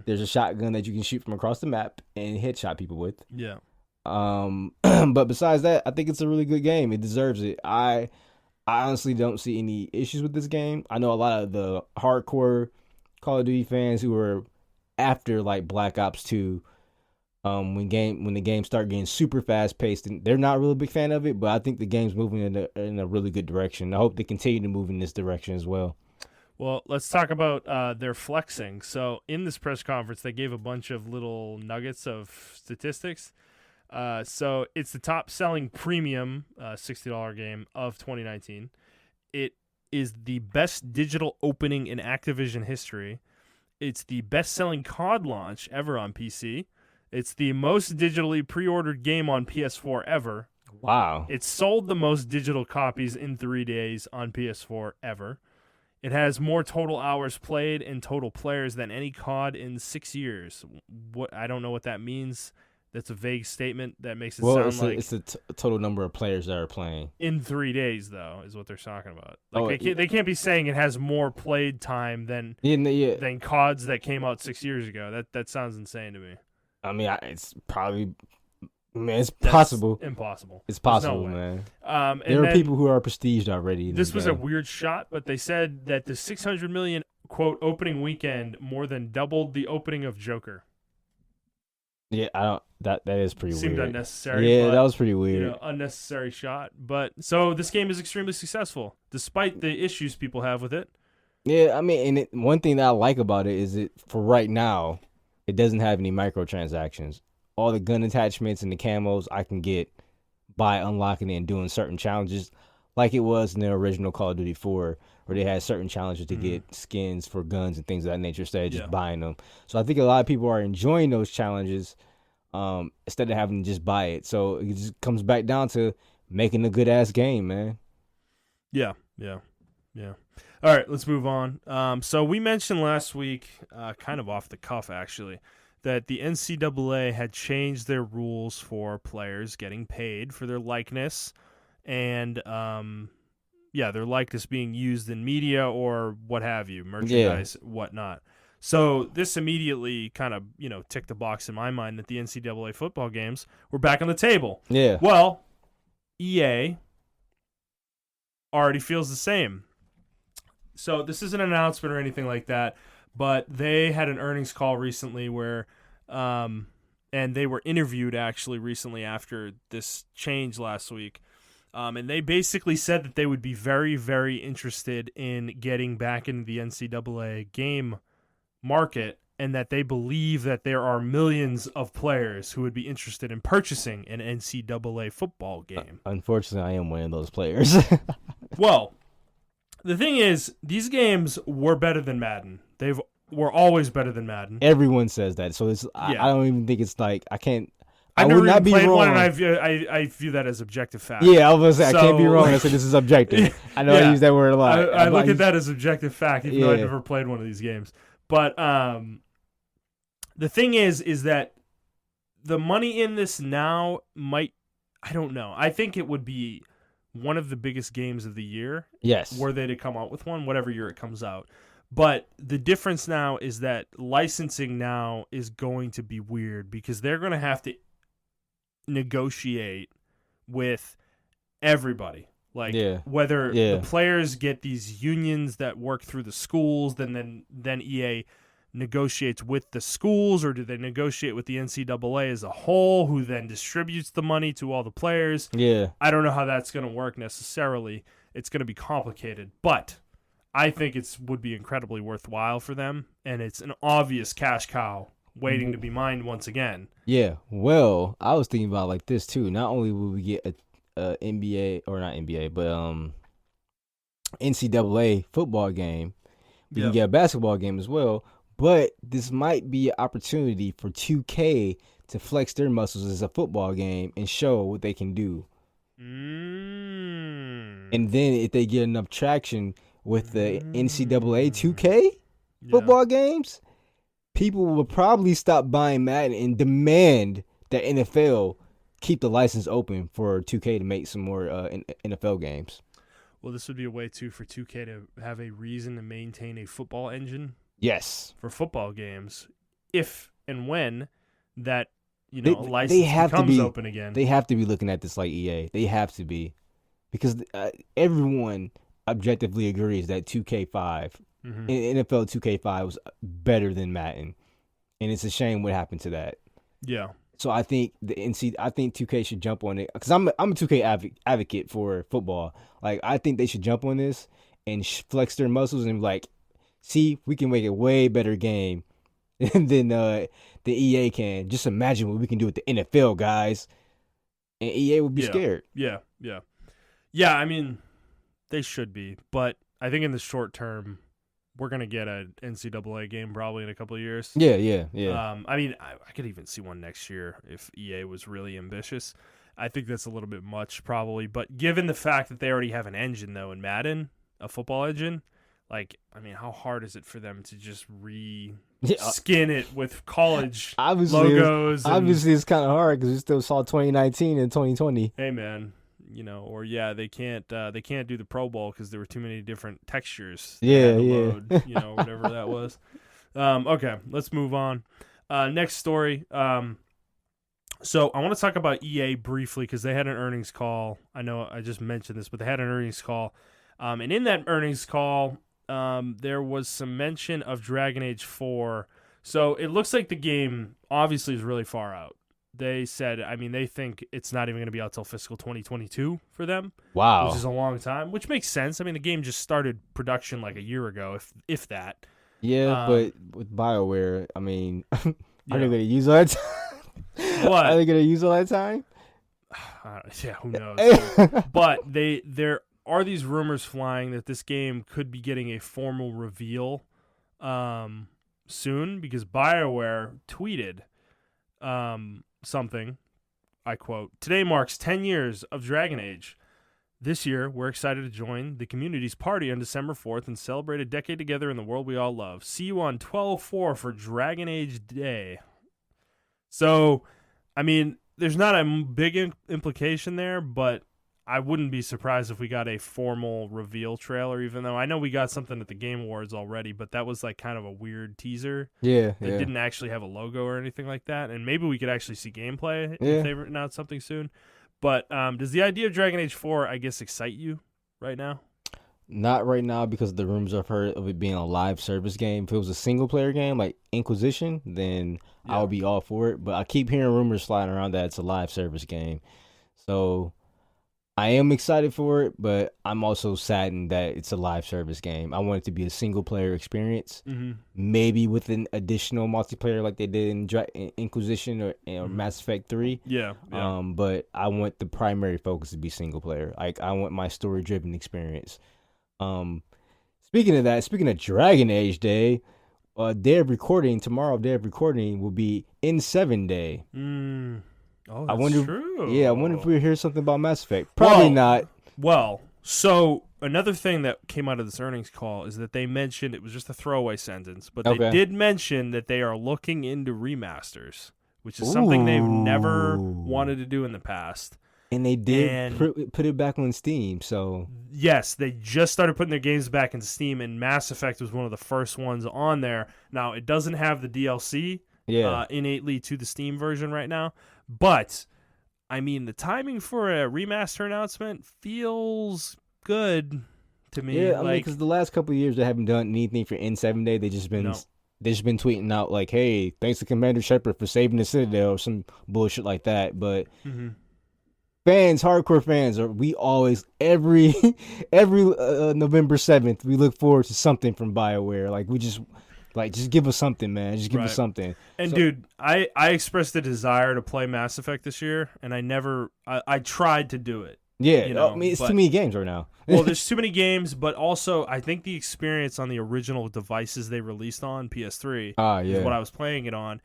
There's a shotgun that you can shoot from across the map and headshot people with. Yeah. But besides that, I think it's a really good game. It deserves it. I honestly don't see any issues with this game. I know a lot of the hardcore Call of Duty fans who are after like Black Ops 2. When the game start getting super fast paced, and they're not really a big fan of it, but I think the game's moving in a really good direction. I hope they continue to move in this direction as well. Well, let's talk about their flexing. So in this press conference, they gave a bunch of little nuggets of statistics. So it's the top selling premium $60 game of 2019. It is the best digital opening in Activision history. It's the best selling COD launch ever on PC. It's the most digitally pre-ordered game on PS4 ever. Wow. It sold the most digital copies in 3 days on PS4 ever. It has more total hours played and total players than any COD in 6 years. I don't know what that means. That's a vague statement that makes it sound like... it's the total number of players that are playing. In 3 days, though, is what they're talking about. They can't be saying it has more played time than CODs that came out 6 years ago. That sounds insane to me. I mean, it's probably, man, it's possible. Impossible. It's possible, man. There are people who are prestiged already. This was a weird shot, but they said that the $600 million, quote, opening weekend more than doubled the opening of Joker. Yeah, that is pretty weird. Seemed unnecessary. Yeah, that was pretty weird. Unnecessary shot. But so this game is extremely successful, despite the issues people have with it. Yeah, I mean, and one thing that I like about it is for right now, it doesn't have any microtransactions. All the gun attachments and the camos I can get by unlocking it and doing certain challenges like it was in the original Call of Duty 4 where they had certain challenges to get skins for guns and things of that nature instead of just buying them. So I think a lot of people are enjoying those challenges instead of having to just buy it. So it just comes back down to making a good-ass game, man. Yeah. All right, let's move on. So we mentioned last week, kind of off the cuff actually, that the NCAA had changed their rules for players getting paid for their likeness and, their likeness being used in media or what have you, merchandise, whatnot. So this immediately kind of, ticked the box in my mind that the NCAA football games were back on the table. Yeah. Well, EA already feels the same. So this isn't an announcement or anything like that, but they had an earnings call recently where, and they were interviewed actually recently after this change last week. And they basically said that they would be very, very interested in getting back into the NCAA game market and that they believe that there are millions of players who would be interested in purchasing an NCAA football game. Unfortunately, I am one of those players. Well, the thing is, these games were better than Madden. They were always better than Madden. Everyone says that, so it's I don't even think it's like I can't. I've would never not even be played wrong. one, and I view that as objective fact. Yeah, I was I So, can't be wrong. I said this is objective. I know I use that word a lot. I look at that as objective fact, even though I've never played one of these games. But the thing is that the money in this now might, I don't know. I think it would be one of the biggest games of the year. Yes. Were they to come out with one, whatever year it comes out. But the difference now is that licensing now is going to be weird because they're going to have to negotiate with everybody. Like whether the players get these unions that work through the schools, then EA negotiates with the schools, or do they negotiate with the NCAA as a whole, who then distributes the money to all the players? Yeah. I don't know how that's going to work necessarily. It's going to be complicated, but I think it would be incredibly worthwhile for them, and it's an obvious cash cow waiting to be mined once again. Yeah, well, I was thinking about like this too. Not only will we get a NBA, or not NBA, but NCAA football game, we can get a basketball game as well. But this might be an opportunity for 2K to flex their muscles as a football game and show what they can do. And then if they get enough traction with the NCAA 2K football games, people will probably stop buying Madden and demand that NFL keep the license open for 2K to make some more NFL games. Well, this would be a way, too, for 2K to have a reason to maintain a football engine. Yes. For football games, if and when that, license becomes open again. They have to be looking at this like EA. They have to be. Because everyone objectively agrees that 2K5, NFL 2K5 was better than Madden. And it's a shame what happened to that. Yeah. So I think I think 2K should jump on it, because I'm a 2K advocate for football. Like, I think they should jump on this and flex their muscles and be like, see, we can make a way better game than the EA can. Just imagine what we can do with the NFL, guys. And EA would be scared. Yeah. I mean, they should be, but I think in the short term, we're gonna get an NCAA game probably in a couple of years. Yeah. I mean, I could even see one next year if EA was really ambitious. I think that's a little bit much probably, but given the fact that they already have an engine though in Madden, a football engine, like, I mean, how hard is it for them to just skin it with college logos? Obviously, it's kind of hard because we still saw 2019 and 2020. Hey, man. They can't do the Pro Bowl because there were too many different textures. Load, whatever that was. Okay, let's move on. Next story. So I want to talk about EA briefly because they had an earnings call. I know I just mentioned this, but they had an earnings call. And in that earnings call, there was some mention of Dragon Age 4. So it looks like the game obviously is really far out. They said, they think it's not even going to be out till fiscal 2022 for them. Wow. Which is a long time, which makes sense. I mean, the game just started production like a year ago, if that. Yeah, but with BioWare, are they going to use all that time? What? Are they going to use all that time? Yeah, who knows? But there are these rumors flying that this game could be getting a formal reveal soon, because BioWare tweeted something, I quote, "Today marks 10 years of Dragon Age. This year, we're excited to join the community's party on December 4th and celebrate a decade together in the world we all love. See you on 12/4 for Dragon Age Day." So, there's not a big implication there, but I wouldn't be surprised if we got a formal reveal trailer, even though I know we got something at the Game Awards already, but that was like kind of a weird teaser. Yeah. That didn't actually have a logo or anything like that, and maybe we could actually see gameplay if they announce something soon. But does the idea of Dragon Age 4, I guess, excite you right now? Not right now, because the rumors I've heard of it being a live service game. If it was a single-player game like Inquisition, then I would be all for it. But I keep hearing rumors sliding around that it's a live service game. So I am excited for it, but I'm also saddened that it's a live service game. I want it to be a single player experience, maybe with an additional multiplayer like they did in Inquisition or Mass Effect 3. Yeah. But I want the primary focus to be single player. Like I want my story driven experience. Speaking of that, speaking of Dragon Age Day, day of recording tomorrow. Day of recording will be N7 Day. Oh, I that's wonder. true. Yeah, I wonder if we hear something about Mass Effect. Probably not. Well, so another thing that came out of this earnings call is that they mentioned, it was just a throwaway sentence, but they did mention that they are looking into remasters, which is something they've never wanted to do in the past. And they did put it back on Steam, so... Yes, they just started putting their games back into Steam, and Mass Effect was one of the first ones on there. Now, it doesn't have the DLC innately to the Steam version right now, but, I mean, the timing for a remaster announcement feels good to me. Yeah, I mean, because the last couple of years they haven't done anything for N7 Day. They just been tweeting out, like, hey, thanks to Commander Shepard for saving the Citadel, or some bullshit like that, but... Fans, hardcore fans, we always every November 7th we look forward to something from BioWare. Like we just give us something, man. Just give us something. And dude, I expressed the desire to play Mass Effect this year, and I tried to do it. Yeah, I mean it's too many games right now. Well, there's too many games, but also I think the experience on the original devices they released on PS3 is what I was playing it on.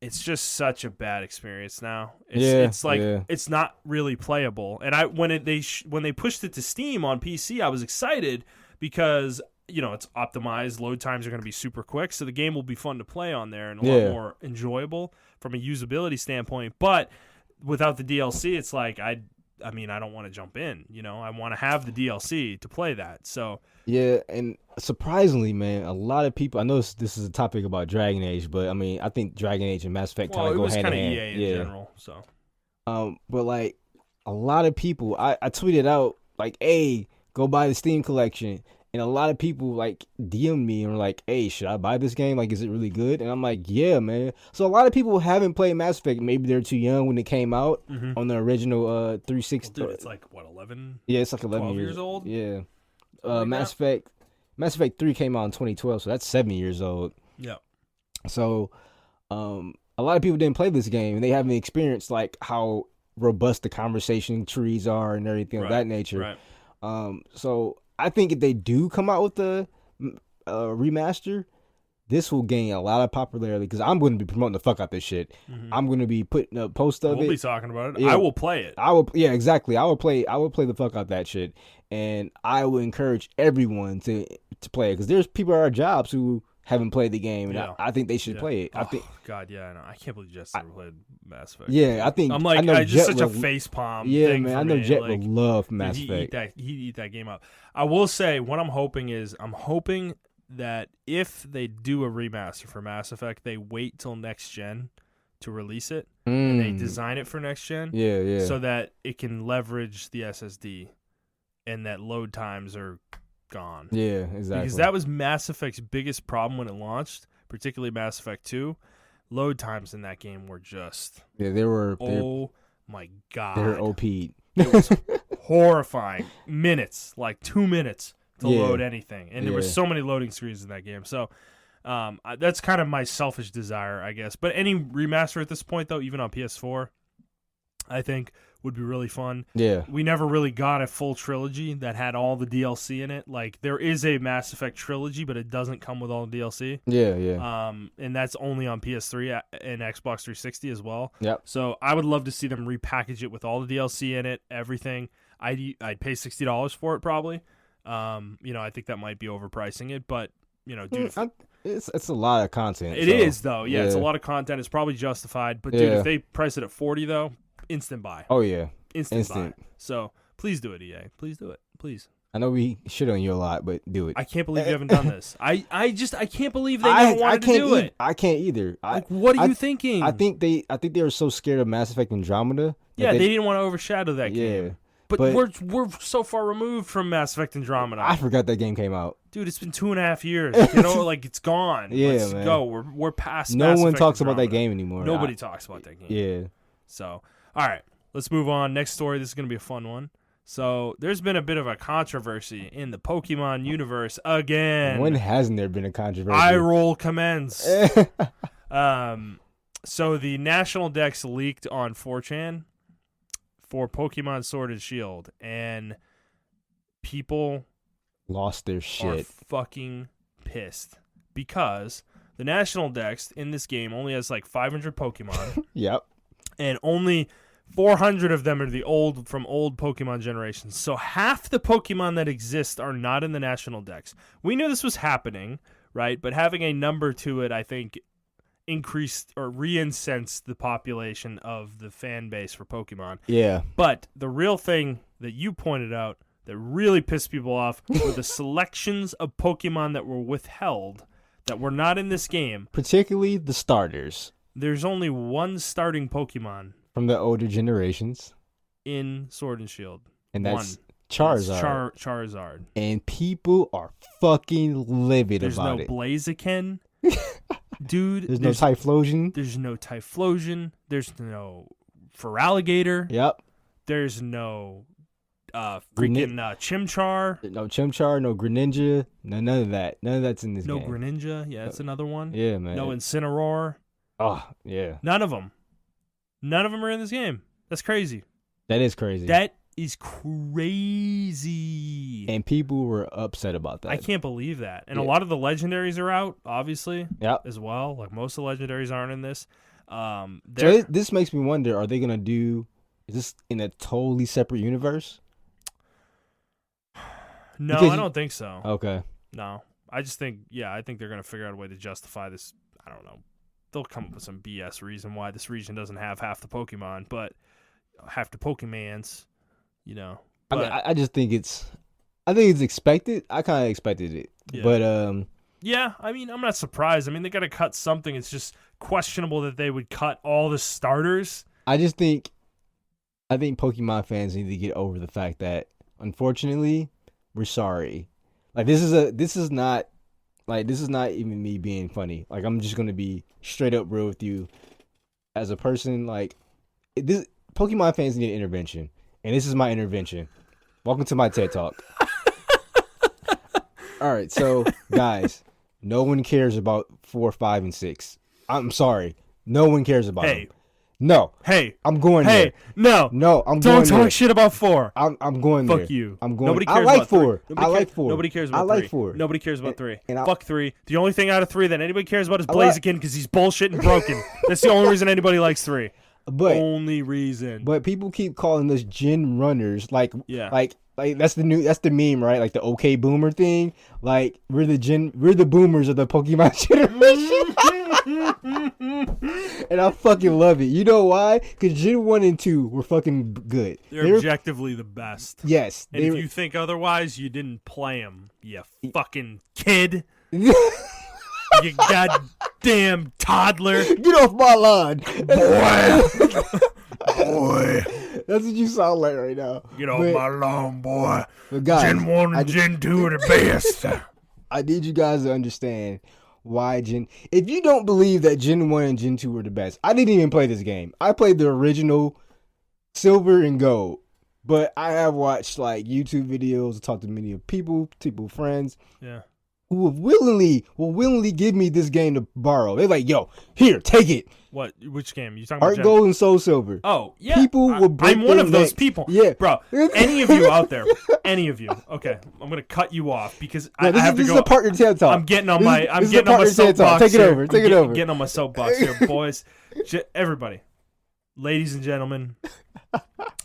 It's just such a bad experience now. It's not really playable. And when they pushed it to Steam on PC, I was excited because it's optimized. Load times are going to be super quick, so the game will be fun to play on there and a lot more enjoyable from a usability standpoint. But without the DLC, it's like I don't want to jump in. I want to have the DLC to play that. So yeah, and surprisingly, man, a lot of people. I know this is a topic about Dragon Age, but I mean, I think Dragon Age and Mass Effect kind of go hand in hand. EA in general. So, but like a lot of people, I tweeted out like, "Hey, go buy the Steam collection," and a lot of people like DM me and were like, "Hey, should I buy this game? Like, is it really good?" And I'm like, "Yeah, man." So a lot of people haven't played Mass Effect. Maybe they're too young when it came out on the original 360. Well, dude, it's like what 11? Yeah, it's like 11 years old. Yeah. Mass Effect 3 came out in 2012, so that's 7 years old. Yeah. So, a lot of people didn't play this game, and they haven't experienced like how robust the conversation trees are and everything of that nature. Right. So I think if they do come out with the remaster, this will gain a lot of popularity because I'm going to be promoting the fuck out this shit. I'm going to be putting a post of it. We'll be talking about it. Yeah. I will play it. Yeah, exactly. I will play the fuck out that shit, and I will encourage everyone to play it because there's people at our jobs who haven't played the game, and I think they should play it. I think. God, yeah, I know. I can't believe Jess never played Mass Effect. Yeah, I think I'm like, I just such a face palm. Yeah, thing man, for I know me. Jet like, would love Mass Effect. He'd eat that game up. I will say, what I'm hoping that if they do a remaster for Mass Effect, they wait till next gen to release it, and they design it for next gen. Yeah. So that it can leverage the SSD, and that load times are gone. Yeah, exactly. Because that was Mass Effect's biggest problem when it launched, particularly Mass Effect 2. Load times in that game were just oh my god, they were OP'd. It was horrifying. Minutes, like 2 minutes to load anything, and there were so many loading screens in that game. So that's kind of my selfish desire, I guess. But any remaster at this point, though, even on PS4, I think would be really fun. Yeah. We never really got a full trilogy that had all the DLC in it. Like, there is a Mass Effect trilogy, but it doesn't come with all the DLC. Yeah. And that's only on PS3 and Xbox 360 as well. Yep. So I would love to see them repackage it with all the DLC in it, everything. I'd pay $60 for it probably. I think that might be overpricing it, but dude, it's a lot of content. It is though. Yeah, it's a lot of content. It's probably justified. But dude, if they price it at $40 though, instant buy. Oh yeah, instant buy. So please do it, EA. Please do it. Please. I know we shit on you a lot, but do it. I can't believe you haven't done this. I can't believe they never wanted to do it. I can't either. What are you thinking? I think they were so scared of Mass Effect Andromeda. Yeah, they didn't want to overshadow that game. Yeah. But we're so far removed from Mass Effect Andromeda. I forgot that game came out. Dude, it's been 2.5 years. Like it's gone. Yeah, Let's man. go. We're past. No Mass one Effect talks Andromeda. about that game anymore. Nobody talks about that game. Yeah. So, all right, let's move on. Next story. This is gonna be a fun one. So there's been a bit of a controversy in the Pokemon universe again. When hasn't there been a controversy? Eye roll commence. So the national dex leaked on 4chan for Pokemon Sword and Shield, and people lost their shit. Are fucking pissed because the national dex in this game only has like 500 Pokemon. Yep. And only 400 of them are from old Pokemon generations. So half the Pokemon that exist are not in the national dex. We knew this was happening, right? But having a number to it, I think, increased or re-incensed the population of the fan base for Pokemon. Yeah. But the real thing that you pointed out that really pissed people off were the selections of Pokemon that were withheld that were not in this game. Particularly the starters. There's only one starting Pokemon from the older generations in Sword and Shield. And that's Charizard. Charizard. And people are fucking livid about it. There's no Blaziken. Dude. There's no Typhlosion. There's no Typhlosion. There's no Feraligatr. Yep. There's no freaking Chimchar. No Chimchar, no Greninja. None of that. None of that's in this game. No Greninja. Yeah, that's another one. Yeah, man. No Incineroar. Oh, yeah. None of them. None of them are in this game. That's crazy. That is crazy. That is crazy. And people were upset about that. I can't believe that. And a lot of the legendaries are out, obviously, as well. Like most of the legendaries aren't in this. So this makes me wonder, are they going to do, is this in a totally separate universe? No, I don't think so. Okay. No. I just think, I think they're going to figure out a way to justify this. I don't know. They'll come up with some BS reason why this region doesn't have half the Pokemon, but half the Pokemans, you know. But, I just think it's expected. I kind of expected it. Yeah. But yeah, I mean, I'm not surprised. I mean, they got to cut something. It's just questionable that they would cut all the starters. I think Pokemon fans need to get over the fact that, unfortunately, we're sorry. Like this is not even me being funny. Like I'm just gonna be straight up real with you as a person. Like this, Pokemon fans need an intervention, and this is my intervention. Welcome to my TED Talk. All right, so guys, no one cares about 4, 5, and 6. I'm sorry, no one cares about them. No. Hey. I'm going there. Hey. No. I'm going there. Don't talk shit about 4. I'm going there. Fuck you. I'm going. Nobody cares I like about 4. 3. I like 4. Nobody cares about 3. I like 4. Nobody cares about 3. And fuck 3. The only thing out of 3 that anybody cares about is Blaziken because he's bullshit and broken. That's the only reason anybody likes 3. Only reason. But people keep calling us gen runners. Like that's the meme, right? Like the OK Boomer thing. Like we're the boomers of the Pokemon generation. And I fucking love it. You know why? Because Gen 1 and 2 were fucking good. They're objectively the best. Yes. And if you think otherwise, you didn't play them, you fucking kid. You goddamn toddler. Get off my lawn. Boy. That's what you sound like right now. Get off my lawn, boy. But guys, Gen 1 and Gen 2 are the best. I need you guys to understand why if you don't believe that Gen 1 and Gen 2 were the best, I didn't even play this game. I played the original Silver and Gold, but I have watched like YouTube videos, talked to many people, friends, who will willingly give me this game to borrow. They're like, yo, here, take it. What? Which game? You talking about? Heart Gold and Soul Silver. Oh, yeah. People will break I'm one of those necks. people. Yeah. Bro, any of you out there, okay, I'm going to cut you off because I have to go. This is a partner TED Talk. I'm getting on my soapbox. Take it over. Getting on my soapbox here, boys. Everybody, ladies and gentlemen,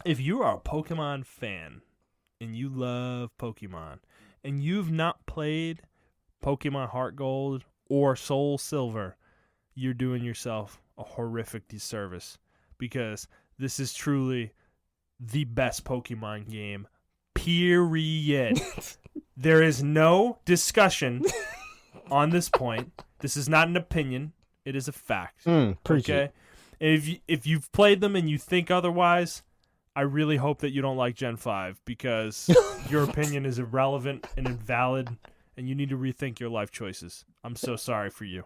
if you are a Pokemon fan and you love Pokemon and you've not played Pokemon Heart Gold or Soul Silver, you're doing yourself a horrific disservice because this is truly the best Pokemon game, period. There is no discussion on this point. This is not an opinion. It is a fact. Okay? And if you've played them and you think otherwise, I really hope that you don't like Gen 5 because your opinion is irrelevant and invalid and you need to rethink your life choices. I'm so sorry for you.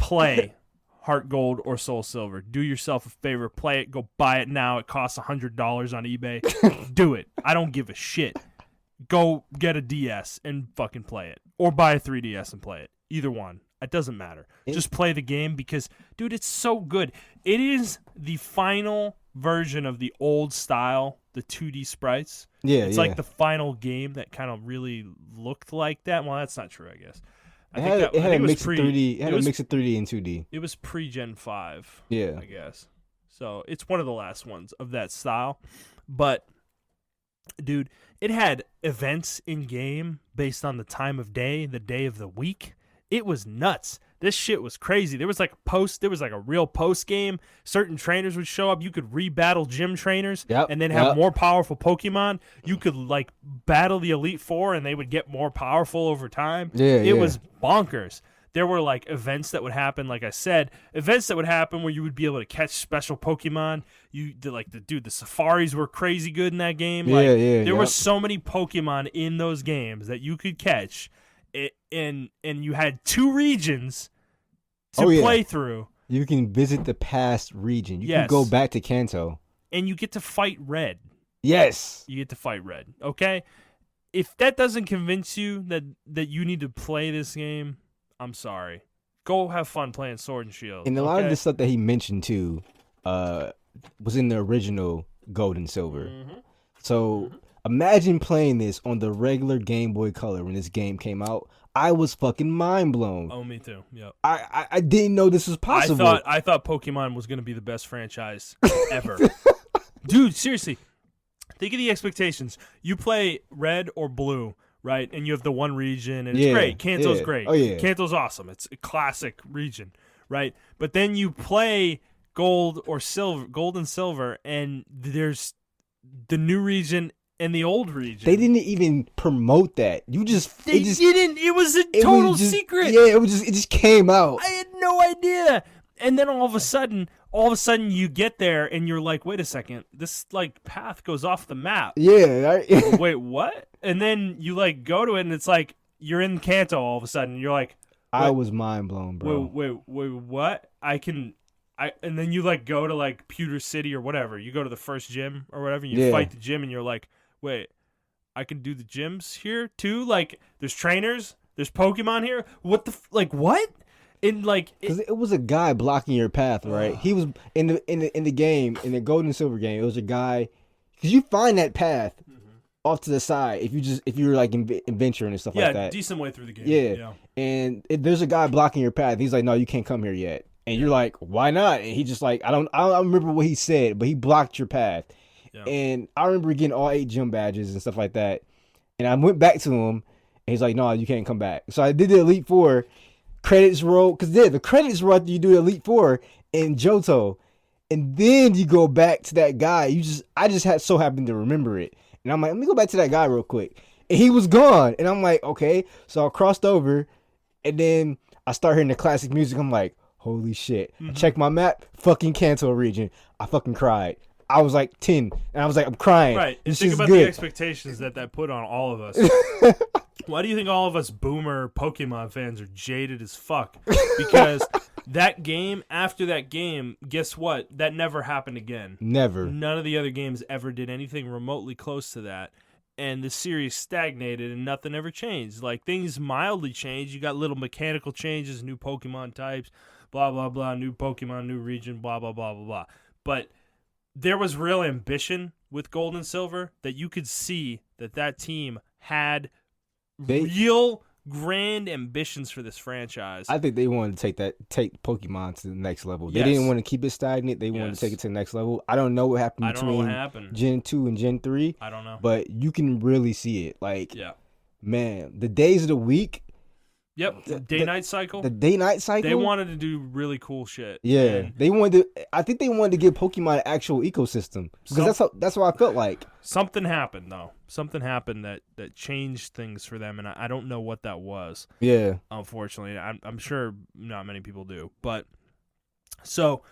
Play Heart Gold or Soul Silver. Do yourself a favor. Play it. Go buy it now. It costs $100 on eBay. Do it. I don't give a shit. Go get a DS and fucking play it. Or buy a 3DS and play it. Either one. It doesn't matter. Just play the game because, dude, it's so good. It is the final version of the old style, the 2D sprites. Yeah, it's like the final game that kind of really looked like that. Well, that's not true, I guess. It had a mix of 3D. It had a mix of 3D and 2D. It was pre-Gen 5. Yeah, I guess. So it's one of the last ones of that style. But, dude, it had events in game based on the time of day, the day of the week. It was nuts. This shit was crazy. There was like a real post game. Certain trainers would show up. You could rebattle gym trainers and then have more powerful Pokemon. You could like battle the Elite Four and they would get more powerful over time. It was bonkers. There were like events that would happen, like I said, events that would happen where you would be able to catch special Pokemon. The safaris were crazy good in that game. There were so many Pokemon in those games that you could catch. And you had 2 regions to play through. You can visit the past region. You can go back to Kanto. And you get to fight Red. Yes. You get to fight Red. Okay? If that doesn't convince you that you need to play this game, I'm sorry. Go have fun playing Sword and Shield. And a lot of the stuff that he mentioned too was in the original Gold and Silver. Mm-hmm. So imagine playing this on the regular Game Boy Color when this game came out. I was fucking mind blown. Oh, me too. Yep. I didn't know this was possible. I thought Pokemon was going to be the best franchise ever. Dude, seriously. Think of the expectations. You play Red or Blue, right? And you have the one region, and it's great. Kanto's great. Oh, yeah. Kanto's awesome. It's a classic region, right? But then you play Gold or Silver, Gold and Silver, and there's the new region and the old region. They didn't even promote that. They didn't. It was a total secret. Yeah, it just came out. I had no idea. And then all of a sudden you get there and you're like, wait a second, this like path goes off the map. Yeah. Wait, what? And then you like go to it and it's like you're in Kanto all of a sudden. And you're like, I was mind blown, bro. Wait, what? And then you like go to like Pewter City or whatever. You go to the first gym or whatever. And you fight the gym and you're like, wait, I can do the gyms here too? Like there's trainers, there's Pokemon here. What the what? In like, because it was a guy blocking your path, right? He was in the game, in the Gold and Silver game. It was a guy, because you find that path off to the side if you're like adventuring and stuff like that. Yeah, decent way through the game. Yeah. And there's a guy blocking your path. He's like, no, you can't come here yet. And you're like, why not? And he just like, I don't remember what he said, but he blocked your path. Yeah. And I remember getting all 8 gym badges and stuff like that. And I went back to him, and he's like, no, you can't come back. So I did the Elite Four. Credits roll, because the credits roll after you do Elite Four in Johto, and then you go back to that guy. I just so happened to remember it, and I'm like, let me go back to that guy real quick, and he was gone, and I'm like, okay, so I crossed over, and then I start hearing the classic music. I'm like, holy shit! I check my map, fucking Kanto region. I fucking cried. I was like 10, and I was like, I'm crying. Right, and think about the expectations that put on all of us. Why do you think all of us boomer Pokemon fans are jaded as fuck? Because after that game, guess what? That never happened again. Never. None of the other games ever did anything remotely close to that. And the series stagnated and nothing ever changed. Like, things mildly changed. You got little mechanical changes, new Pokemon types, blah, blah, blah, new Pokemon, new region, blah, blah, blah, blah, blah. But there was real ambition with Gold and Silver that you could see that team had real grand ambitions for this franchise. I think they wanted to take Pokemon to the next level. They didn't want to keep it stagnant. They wanted to take it to the next level. I don't know what happened between Gen 2 and Gen 3. I don't know. But you can really see it. Like, man, the days of the week. Yep, the day-night cycle. The day-night cycle. They wanted to do really cool shit. Yeah, I think they wanted to give Pokemon an actual ecosystem, because that's what I felt like. Something happened though. Something happened that changed things for them, and I don't know what that was. Yeah, unfortunately, I'm sure not many people do. But so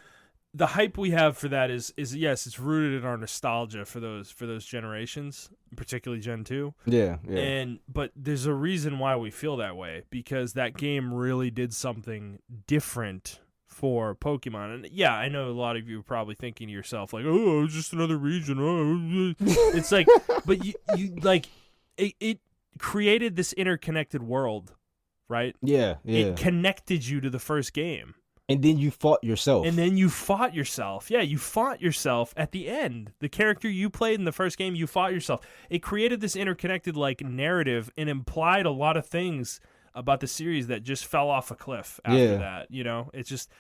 the hype we have for that is yes, it's rooted in our nostalgia for those generations, particularly Gen 2. Yeah. But there's a reason why we feel that way, because that game really did something different for Pokemon. And yeah, I know a lot of you are probably thinking to yourself like, "Oh, it's just another region." Oh. It's like, but you like it created this interconnected world, right? Yeah. It connected you to the first game. And then you fought yourself. And then you fought yourself. Yeah, you fought yourself at the end. The character you played in the first game, you fought yourself. It created this interconnected like narrative and implied a lot of things about the series that just fell off a cliff after that. You know, it's just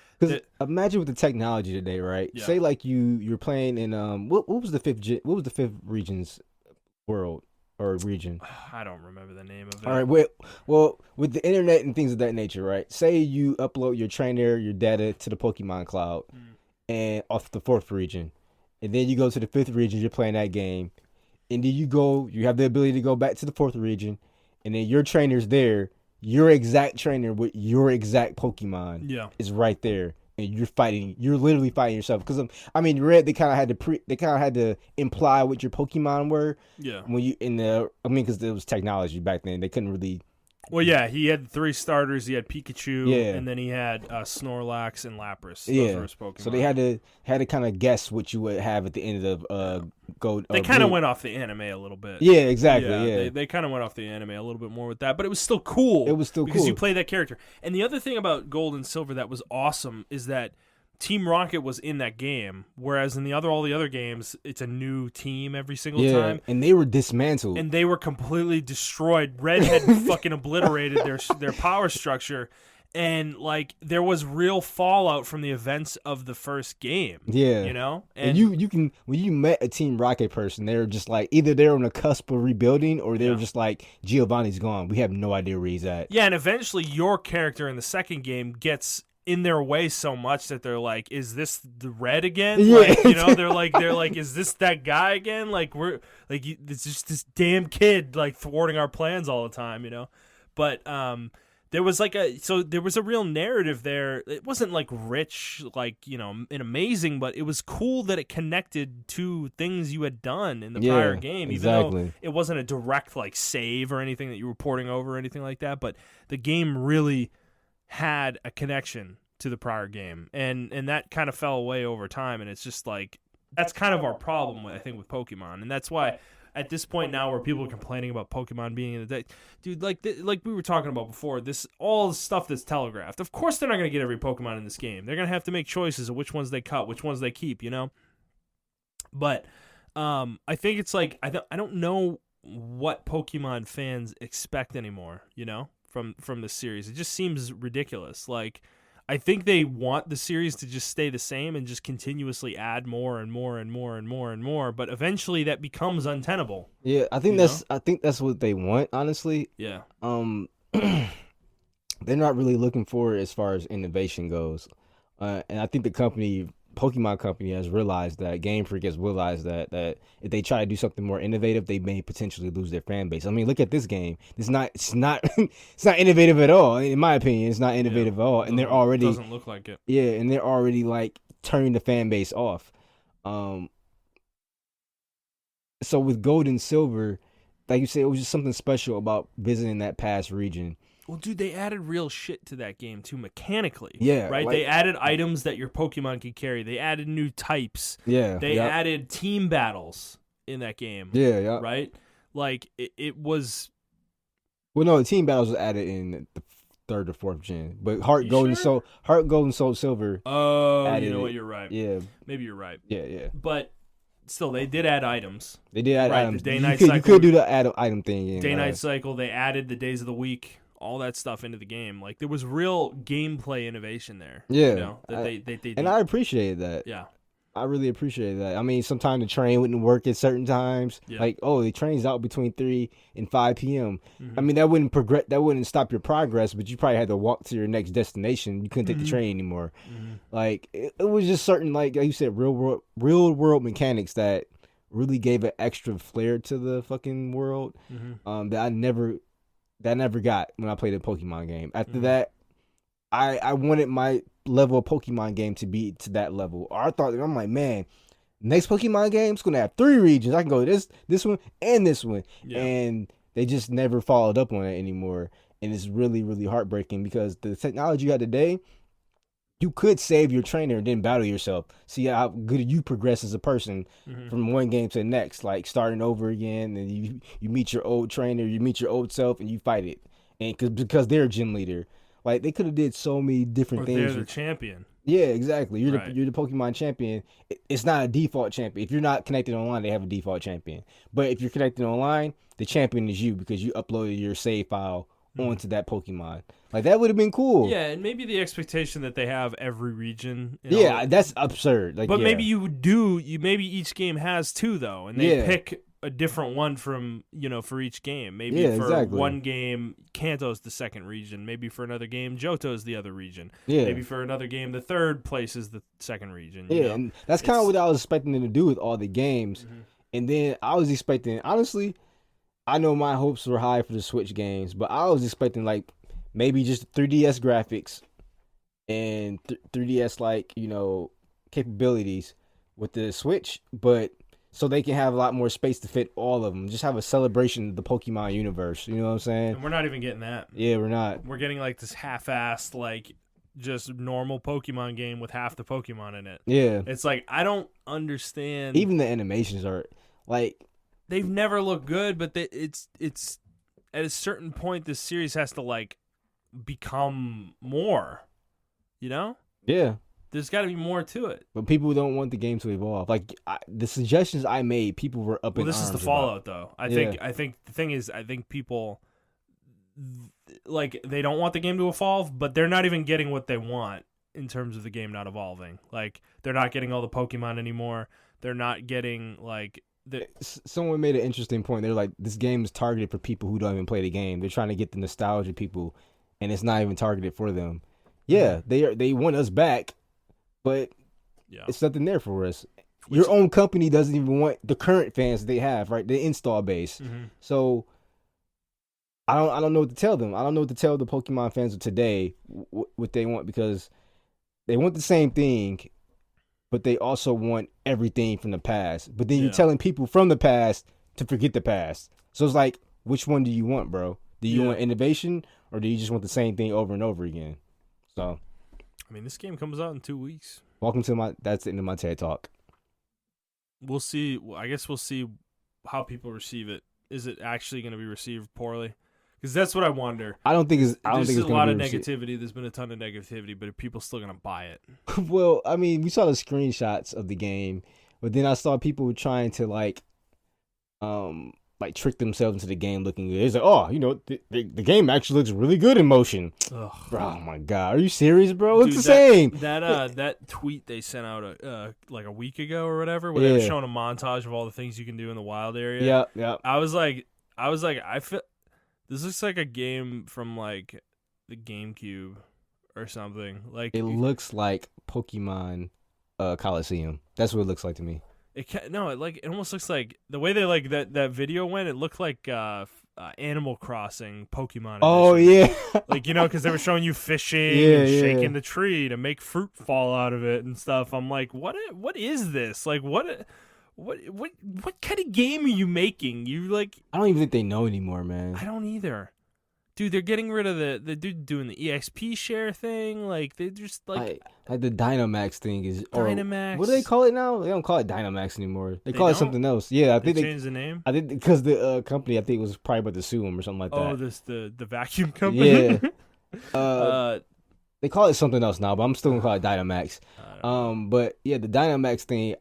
imagine with the technology today, right? Yeah. Say like you're playing in what was the fifth region's world or region? I don't remember the name of it. All right, well, with the internet and things of that nature, right? Say you upload your trainer, your data to the Pokemon Cloud, and off the 4th region, and then you go to the 5th region. You're playing that game, and then you have the ability to go back to the 4th region, and then your trainer's there. Your exact trainer with your exact Pokemon is right there, and you're literally fighting yourself. Because I mean, Red, they kind of had to imply what your Pokemon were. Yeah. When you because there was technology back then, they couldn't really. Well, yeah, he had 3 starters. He had Pikachu, and then he had Snorlax and Lapras. Those were his Pokemon. So they had to kind of guess what you would have at the end of Gold. They kind of went off the anime a little bit. Yeah, exactly. Yeah. They kind of went off the anime a little bit more with that, but it was still cool. Because you play that character. And the other thing about Gold and Silver that was awesome is that Team Rocket was in that game, whereas in all the other games, it's a new team every single time. And they were dismantled. And they were completely destroyed. Red had fucking obliterated their power structure, and like there was real fallout from the events of the first game. Yeah, you know, and you can when you met a Team Rocket person, they were just like either they're on the cusp of rebuilding or they're just like Giovanni's gone. We have no idea where he's at. Yeah, and eventually your character in the second game gets in their way so much that they're like, is this the Red again? Yeah. Like, you know, they're like, is this that guy again? Like it's just this damn kid like thwarting our plans all the time, you know? But there was a real narrative there. It wasn't like rich, like, you know, and amazing, but it was cool that it connected to things you had done in the prior game, even though it wasn't a direct like save or anything that you were porting over or anything like that. But the game really had a connection to the prior game, and that kind of fell away over time. And it's just like that's kind of our problem, I think, with Pokemon, and that's why at this point now, where people are complaining about Pokemon being in the day, dude, like we were talking about before, all the stuff that's telegraphed. Of course, they're not going to get every Pokemon in this game. They're going to have to make choices of which ones they cut, which ones they keep, you know. But I think it's like I don't know what Pokemon fans expect anymore, you know, from the series. It just seems ridiculous. Like, I think they want the series to just stay the same and just continuously add more and more and more and more and more, but eventually that becomes untenable. Yeah, I think that's what they want, honestly. Yeah. They're not really looking for it as far as innovation goes. And I think the Pokemon company has realized that, Game Freak has realized that if they try to do something more innovative, they may potentially lose their fan base. I mean, look at this game. It's not it's not innovative at all. In my opinion, it's not innovative at all. And they're already doesn't look like it. Yeah, and they're already like turning the fan base off. So with Gold and Silver, like you said, it was just something special about visiting that past region. Well, dude, they added real shit to that game, too, mechanically. Yeah. Right? They added items that your Pokemon could carry. They added new types. Yeah. They added team battles in that game. Yeah, yeah. Right? Like, it was... Well, no, the team battles was added in the 3rd or 4th gen. But Heart, Gold, and Soul Silver... Oh, you know what? You're right. Yeah. Maybe you're right. Yeah, yeah. But... Still, they did add items. They did add items. The day-night cycle. You could do the item thing. Day-night cycle. They added the days of the week, all that stuff into the game. Like, there was real gameplay innovation there. Yeah. You know, that they did. And I appreciated that. Yeah. I really appreciated that. I mean, sometimes the train wouldn't work at certain times. Yeah. Like, the train's out between 3 and 5 p.m. Mm-hmm. I mean, that wouldn't stop your progress, but you probably had to walk to your next destination. You couldn't take the train anymore. Mm-hmm. Like, it was just certain, like you said, real world mechanics that really gave an extra flair to the fucking world. Mm-hmm. That I never got when I played a Pokemon game. After that, I wanted my level of Pokemon game to be to that level. I'm like, man, next Pokemon game is gonna have 3 regions. I can go this one and this one. Yeah. And they just never followed up on it anymore. And it's really, really heartbreaking because the technology you had today, you could save your trainer and then battle yourself. See how good you progress as a person from one game to the next, like starting over again. And you meet your old trainer, you meet your old self, and you fight it. And because they're a gym leader, like they could have did so many different things. They're the champion. Yeah, exactly. You're Right. you're the Pokemon champion. It's not a default champion. If you're not connected online, they have a default champion. But if you're connected online, the champion is you because you uploaded your save file onto that Pokemon. Like that would have been cool. Yeah, and maybe the expectation that they have every region. Yeah, that's absurd. Like, but yeah. maybe maybe each game has two though, and they pick a different one from for each game. Maybe for one game, Kanto's the second region. Maybe for another game, Johto's the other region. Yeah. Maybe for another game, the third place is the second region. Yeah, and that's kind of what I was expecting them to do with all the games. And then I was expecting, honestly, I know my hopes were high for the Switch games, but I was expecting like maybe just 3DS graphics and 3DS capabilities with the Switch, but so they can have a lot more space to fit all of them. Just have a celebration of the Pokemon universe. You know what I'm saying? And we're not even getting that. Yeah, we're not. We're getting like this half-assed, like just normal Pokemon game with half the Pokemon in it. Yeah. It's like, I don't understand. Even the animations are like, they've never looked good, but it's at a certain point this series has to like become more. Yeah. There's got to be more to it. But people don't want the game to evolve. Like the suggestions I made, people were up in arms. Well, this is the fallout, though. I think the thing is, I think people like they don't want the game to evolve, but they're not even getting what they want in terms of the game not evolving. Like they're not getting all the Pokemon anymore. They're not getting like Someone made an interesting point. They're like, this game is targeted for people who don't even play the game. They're trying to get the nostalgia people, and it's not even targeted for them. Yeah, they want us back. But it's nothing there for us. Your own company doesn't even want the current fans they have, right? The install base. So I don't know what to tell them. I don't know what to tell the Pokemon fans of today what they want, because they want the same thing, but they also want everything from the past. But then you're telling people from the past to forget the past. So it's like, which one do you want, bro? Do you want innovation, or do you just want the same thing over and over again? So, I mean, this game comes out in 2 weeks. Welcome to that's the end of my TED Talk. We'll see. I guess we'll see how people receive it. Is it actually going to be received poorly? Because that's what I wonder. I don't think it's. There's a lot of negativity. There's been a ton of negativity, but are people still going to buy it? Well, I mean, we saw the screenshots of the game, but then I saw people trying to like trick themselves into the game looking good. It's like, oh, the game actually looks really good in motion. Ugh. Bro, oh my god, are you serious, bro? It's the same. That tweet they sent out like a week ago or whatever, where they were showing a montage of all the things you can do in the wild area. Yeah. I was like, I feel this looks like a game from like the GameCube or something. Like it looks like Pokemon Coliseum. That's what it looks like to me. It almost looks like the way they like that video went. It looked like Animal Crossing Pokemon edition. Oh yeah, like because they were showing you fishing and shaking the tree to make fruit fall out of it and stuff. I'm like, what is this? Like what kind of game are you making? I don't even think they know anymore, man. I don't either. Dude, they're getting rid of the dude doing the EXP share thing. Like they just like the Dynamax thing is Dynamax. What do they call it now? They don't call it Dynamax anymore. They call it something else. Yeah, I think they changed the name. I think because the company, I think, was probably about to sue them or something like that. Oh, the vacuum company. Yeah. They call it something else now, but I'm still gonna call it Dynamax. But yeah, the Dynamax thing,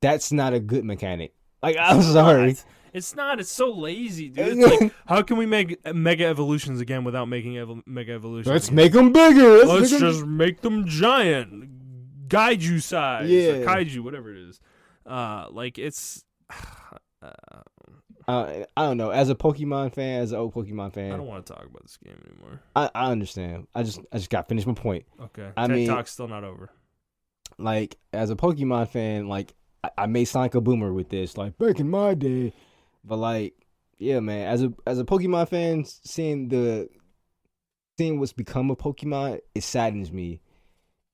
that's not a good mechanic. Like, I'm sorry. It's not. It's so lazy, dude. It's like, how can we make Mega Evolutions again without making Mega Evolutions? Let's make them bigger. Let's just make them giant, Gaiju size, or Kaiju, whatever it is. It's. I don't know. As a Pokemon fan, as an old Pokemon fan, I don't want to talk about this game anymore. I understand. I just got to finish my point. Okay. TED Talk's still not over. Like, as a Pokemon fan, like, I made Sonic a boomer with this, like, back in my day. But like, yeah, man, as a Pokemon fan, seeing what's become of Pokemon, it saddens me.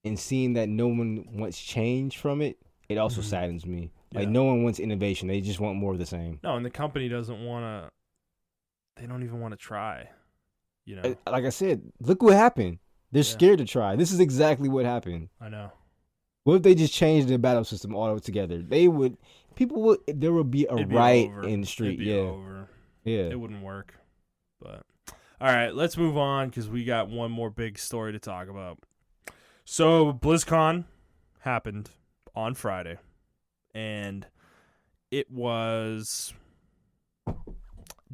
And seeing that no one wants change from it, it also saddens me. Like, no one wants innovation. They just want more of the same. No, and the company doesn't want to. They don't even want to try. Like I said, look what happened. They're scared to try. This is exactly what happened. I know. What if they just changed the battle system altogether? There would be a riot in the street. It'd be over. It wouldn't work. But all right, let's move on because we got one more big story to talk about. So BlizzCon happened on Friday, and it was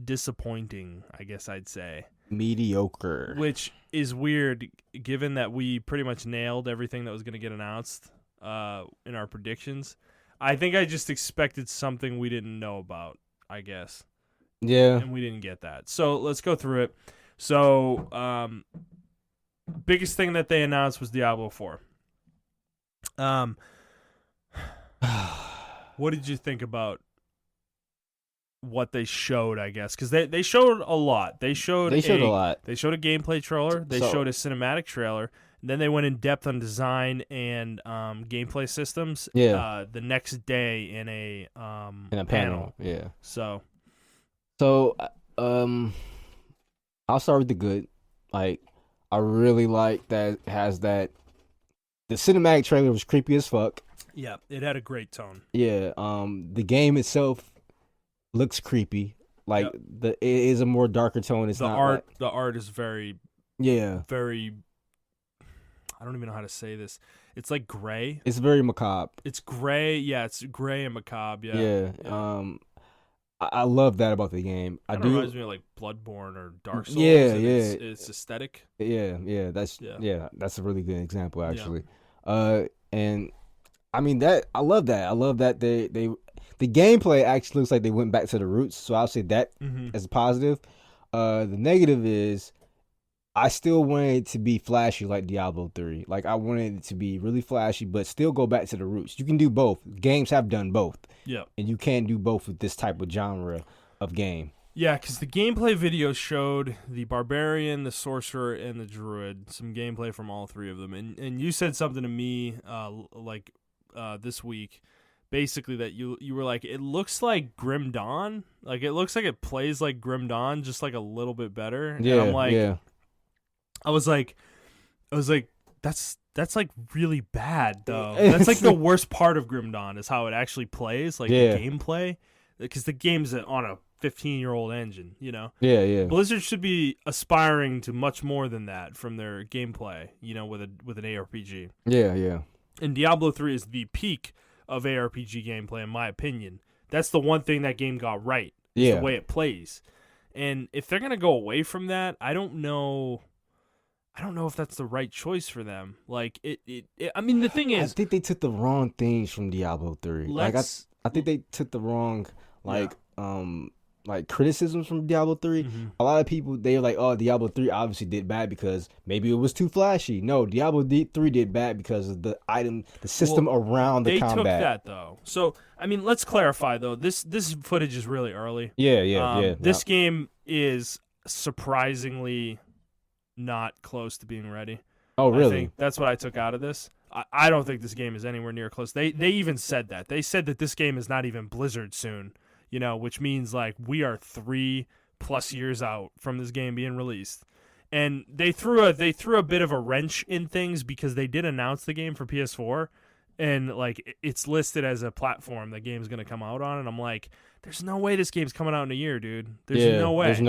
disappointing, I guess I'd say. Mediocre. Which is weird, given that we pretty much nailed everything that was going to get announced in our predictions. I think I just expected something we didn't know about, I guess. Yeah. And we didn't get that. So let's go through it. So, biggest thing that they announced was Diablo 4. What did you think about what they showed, I guess? Because they showed a lot. They showed a lot. They showed a gameplay trailer. They showed a cinematic trailer. And then they went in depth on design and gameplay systems. Yeah. The next day in a panel. Yeah. So, I'll start with the good. Like, I really like that it has that. The cinematic trailer was creepy as fuck. Yeah, it had a great tone. Yeah. The game itself looks creepy. Like it is a more darker tone. It's the art is very very. I don't even know how to say this. It's like gray. It's very macabre. It's gray. Yeah, it's gray and macabre. Yeah. I love that about the game. It reminds me of like Bloodborne or Dark Souls. It's aesthetic. Yeah. That's a really good example actually. And I mean that I love that. I love that the gameplay actually looks like they went back to the roots. So I'll say that as a positive. The negative is I still wanted it to be flashy like Diablo 3. Like I wanted it to be really flashy, but still go back to the roots. You can do both. Games have done both. Yeah. And you can do both with this type of genre of game. Yeah, because the gameplay video showed the barbarian, the sorcerer, and the druid. Some gameplay from all three of them. And you said something to me this week, basically that you were like, it looks like Grim Dawn. Like it looks like it plays like Grim Dawn, just like a little bit better. Yeah, and I'm like, yeah. I was like, that's like really bad though. That's like the worst part of Grim Dawn is how it actually plays, like the gameplay, because the game's on a 15-year-old engine, you know. Yeah. Blizzard should be aspiring to much more than that from their gameplay, you know, with an ARPG. Yeah. And Diablo 3 is the peak of ARPG gameplay, in my opinion. That's the one thing that game got right. Is the way it plays. And if they're gonna go away from that, I don't know if that's the right choice for them. Like I mean, the thing is, I think they took the wrong things from Diablo 3. Like I think they took the wrong criticisms from Diablo 3. Mm-hmm. A lot of people, they were like, oh, Diablo 3 obviously did bad because maybe it was too flashy. No, Diablo 3 did bad because of the system around the combat. They took that though. So I mean, let's clarify though. This footage is really early. Yeah. This game is surprisingly not close to being ready. Oh, really? I think that's what I took out of this. I don't think this game is anywhere near close. They even said that. They said that this game is not even Blizzard soon, you know, which means like we are 3+ years out from this game being released. And they threw a bit of a wrench in things because they did announce the game for PS4 and like it's listed as a platform the game's going to come out on, and I'm like, there's no way this game's coming out in a year, dude. There's no way. There's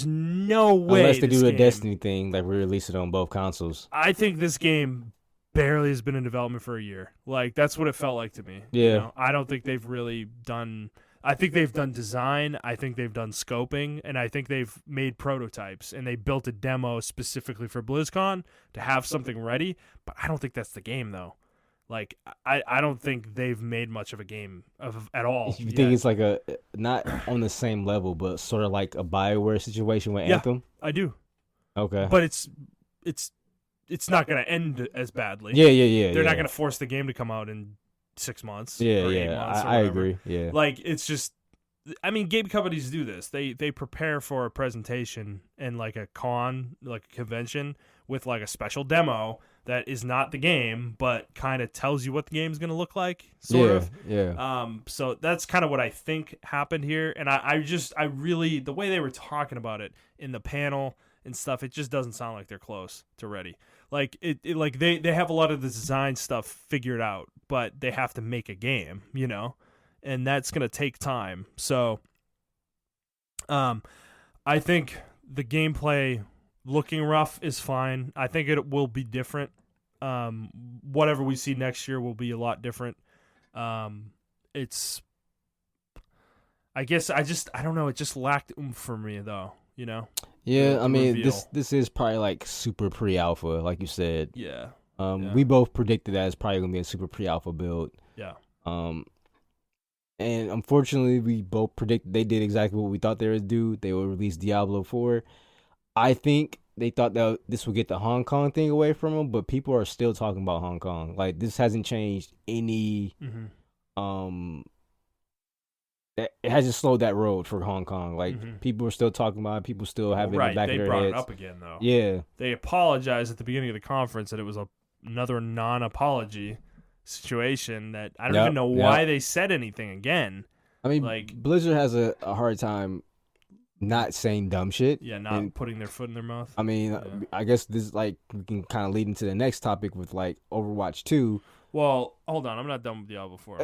no way. Unless they do a Destiny thing, like we release it on both consoles. I think this game barely has been in development for a year. Like that's what it felt like to me. Yeah. You know? I don't think they've really done. I think they've done design. I think they've done scoping, and I think they've made prototypes, and they built a demo specifically for BlizzCon to have something ready. But I don't think that's the game though. Like I don't think they've made much of a game at all. You think it's like a not on the same level, but sort of like a BioWare situation with Anthem? I do. Okay. But it's not going to end as badly. Yeah. They're not going to force the game to come out in 6 months. Yeah, or 8 months. I agree. Yeah. Like it's just, I mean, game companies do this. They prepare for a presentation and like a con, like a convention with like a special demo that is not the game, but kind of tells you what the game's going to look like, sort of. Yeah. So that's kind of what I think happened here. And I really, the way they were talking about it in the panel and stuff, it just doesn't sound like they're close to ready. Like like they have a lot of the design stuff figured out, but they have to make a game, and that's gonna take time. So, I think the gameplay looking rough is fine. I think it will be different. Whatever we see next year will be a lot different. It's, I guess I don't know. It just lacked oomph for me though, Yeah, the I mean, reveal. this is probably like super pre-alpha, like you said. Yeah. We both predicted that it's probably gonna be a super pre-alpha build. Yeah. And unfortunately, we both predicted they did exactly what we thought they would do. They would release Diablo 4. I think they thought that this would get the Hong Kong thing away from them, but people are still talking about Hong Kong. Like, this hasn't changed any. It hasn't slowed that road for Hong Kong. Like, people are still talking about it. People still have it in the back of their heads. They brought it up again, though. Yeah. They apologized at the beginning of the conference that it was another non-apology situation that I don't even know why they said anything again. I mean, like, Blizzard has a hard time not saying dumb shit. Yeah, not putting their foot in their mouth. I mean, I guess this, like, we can kind of lead into the next topic with, like, Overwatch 2. Well, hold on, I'm not done with Diablo 4.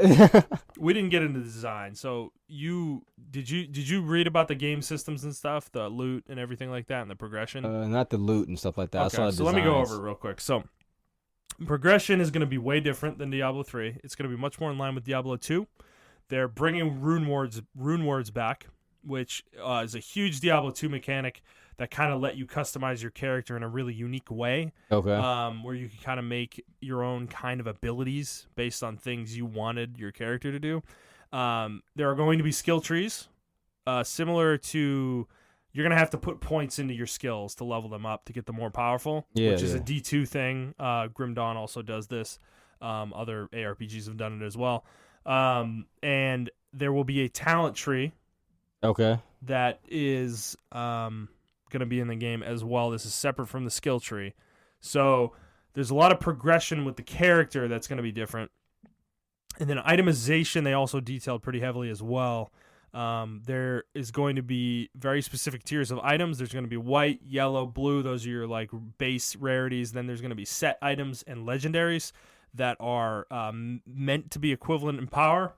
We didn't get into the design. So did you read about the game systems and stuff, the loot and everything like that, and the progression? Not the loot and stuff like that. Okay, I saw the so let me go over it real quick. So progression is going to be way different than Diablo 3. It's going to be much more in line with Diablo 2. They're bringing rune words back, which is a huge Diablo 2 mechanic that kind of let you customize your character in a really unique way. Okay. Where you can kind of make your own kind of abilities based on things you wanted your character to do. There are going to be skill trees, similar to, you're going to have to put points into your skills to level them up to get them more powerful, which is a D2 thing. Grim Dawn also does this. Other ARPGs have done it as well. And there will be a talent tree. Okay. That is going to be in the game as well. This is separate from the skill tree. So there's a lot of progression with the character that's going to be different. And then itemization, they also detailed pretty heavily as well. There is going to be very specific tiers of items. There's going to be white, yellow, blue. Those are your like base rarities. Then there's going to be set items and legendaries that are meant to be equivalent in power.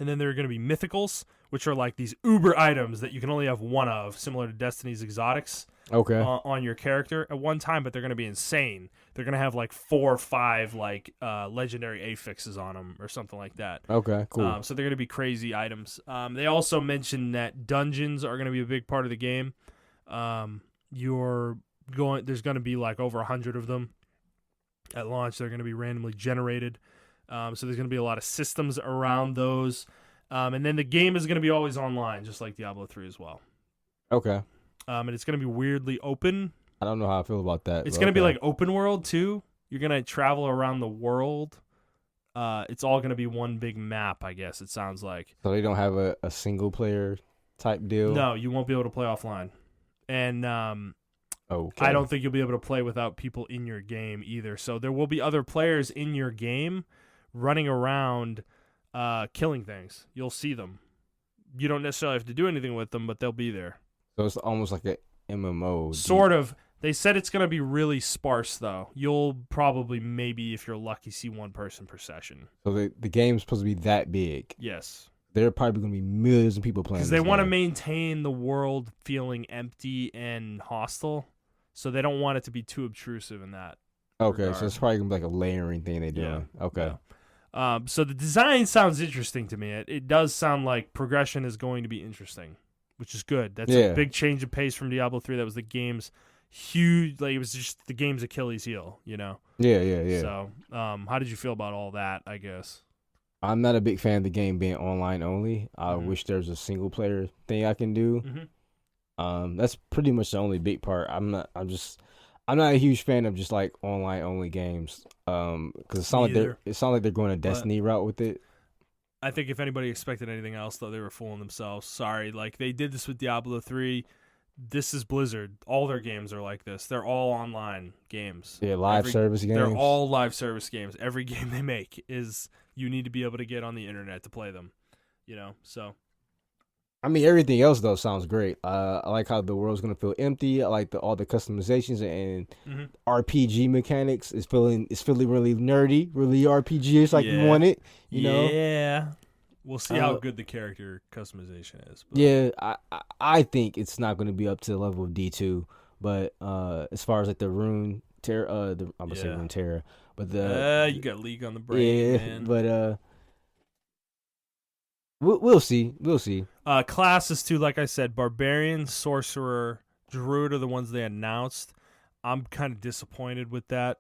And then there are going to be mythicals, which are like these uber items that you can only have one of, similar to Destiny's exotics. Okay. On your character at one time, but they're going to be insane. They're going to have like 4 or 5 like legendary affixes on them or something like that. Okay, cool. So they're going to be crazy items. They also mentioned that dungeons are going to be a big part of the game. There's going to be like over 100 of them at launch. They're going to be randomly generated. So there's going to be a lot of systems around those. And then the game is going to be always online, just like Diablo 3 as well. Okay. And it's going to be weirdly open. I don't know how I feel about that. It's going to be like open world, too. You're going to travel around the world. It's all going to be one big map, I guess, it sounds like. So they don't have a single-player type deal? No, you won't be able to play offline. And okay. I don't think you'll be able to play without people in your game either. So there will be other players in your game running around killing things. You'll see them. You don't necessarily have to do anything with them, but they'll be there. So it's almost like a MMO. Sort of. They said it's going to be really sparse, though. You'll probably, maybe, if you're lucky, see one person per session. So the game's supposed to be that big. Yes. There are probably going to be millions of people playing. Because they want to maintain the world feeling empty and hostile, so they don't want it to be too obtrusive in that. Okay, regard. so it's probably going to be like a layering thing they're doing. Yeah. Okay. Yeah. So the design sounds interesting to me. It does sound like progression is going to be interesting, which is good. That's a big change of pace from Diablo 3. That was the game's huge, like it was just the game's Achilles heel, Yeah. So, how did you feel about all that, I guess? I'm not a big fan of the game being online only. I wish there was a single player thing I can do. That's pretty much the only big part. I'm not a huge fan of just like online only games. Because it sounds like they're going a Destiny route with it. I think if anybody expected anything else, though, they were fooling themselves. Sorry, like they did this with Diablo 3. This is Blizzard. All their games are like this. They're all online games. Yeah, service games. They're all live service games. Every game they make is you need to be able to get on the internet to play them. So I mean, everything else though sounds great. I like how the world's gonna feel empty. I like all the customizations and RPG mechanics. It's feeling really nerdy, really RPG-ish, like you Yeah. want it. You know. Yeah. We'll see how good the character customization is. But. Yeah, I think it's not gonna be up to the level of D2, but as far as like the Rune Terra, I'm gonna say Rune Terra, but you got League on the brain, man. But we'll see. We'll see. Classes too, like I said, Barbarian, Sorcerer, Druid are the ones they announced. I'm kind of disappointed with that.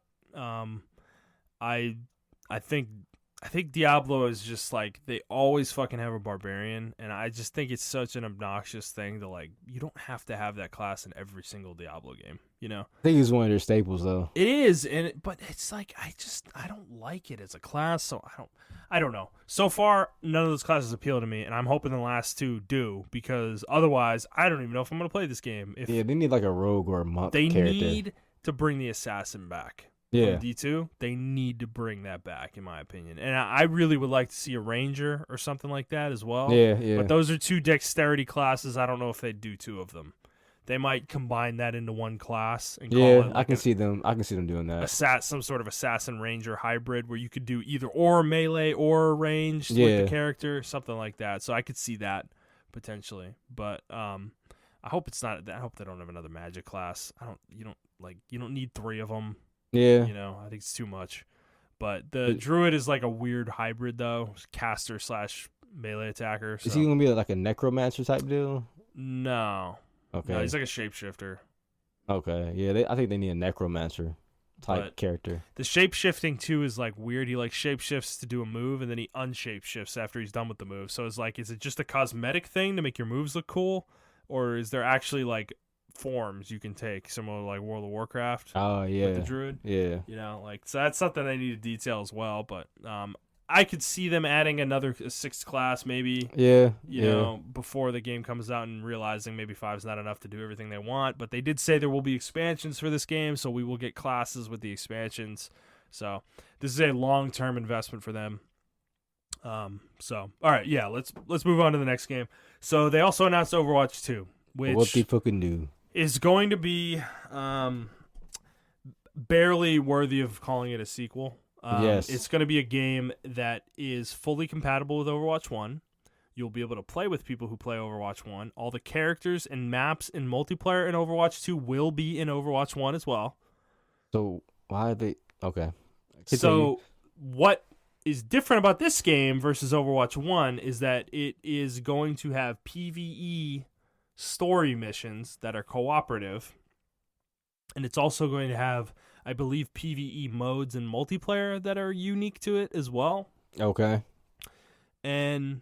I think Diablo is just like they always fucking have a Barbarian, and I just think it's such an obnoxious thing to like. You don't have to have that class in every single Diablo game, you know. I think it's one of their staples, though. It is, but it's like I don't like it as a class, so I don't know. So far, none of those classes appeal to me, and I'm hoping the last two do, because otherwise, I don't even know if I'm going to play this game. They need like a rogue or a monk character. They need to bring the assassin back. Yeah. From D2, they need to bring that back, in my opinion. And I really would like to see a ranger or something like that as well. Yeah. But those are two dexterity classes. I don't know if they'd do two of them. They might combine that into one class and call it like I can see them doing that. Some sort of assassin ranger hybrid where you could do either or melee or ranged with the character, something like that. So I could see that potentially. But I hope it's not. I hope they don't have another magic class. You don't need three of them. Yeah. You know, I think it's too much. But the druid is like a weird hybrid though, caster / melee attacker. So. Is he gonna be like a necromancer type deal? No. Okay. No, he's like a shapeshifter. Okay. Yeah, I think they need a necromancer type character. The shapeshifting too is like weird. He like shapeshifts to do a move and then he unshapeshifts after he's done with the move. So it's like, is it just a cosmetic thing to make your moves look cool, or is there actually like forms you can take, similar to like World of Warcraft? Oh yeah, with the druid. Yeah, you know, like, so that's something they need to detail as well. But I could see them adding another sixth class, maybe. Yeah, you know, before the game comes out, and realizing maybe 5's not enough to do everything they want. But they did say there will be expansions for this game, so we will get classes with the expansions. So this is a long-term investment for them. So all right, yeah, let's move on to the next game. So they also announced Overwatch 2, which what they fucking do is going to be barely worthy of calling it a sequel. Yes. It's going to be a game that is fully compatible with Overwatch 1. You'll be able to play with people who play Overwatch 1. All the characters and maps in multiplayer in Overwatch 2 will be in Overwatch 1 as well. So why are they... Okay. So what is different about this game versus Overwatch 1 is that it is going to have PvE story missions that are cooperative. And it's also going to have, I believe, PvE modes and multiplayer that are unique to it as well. Okay. And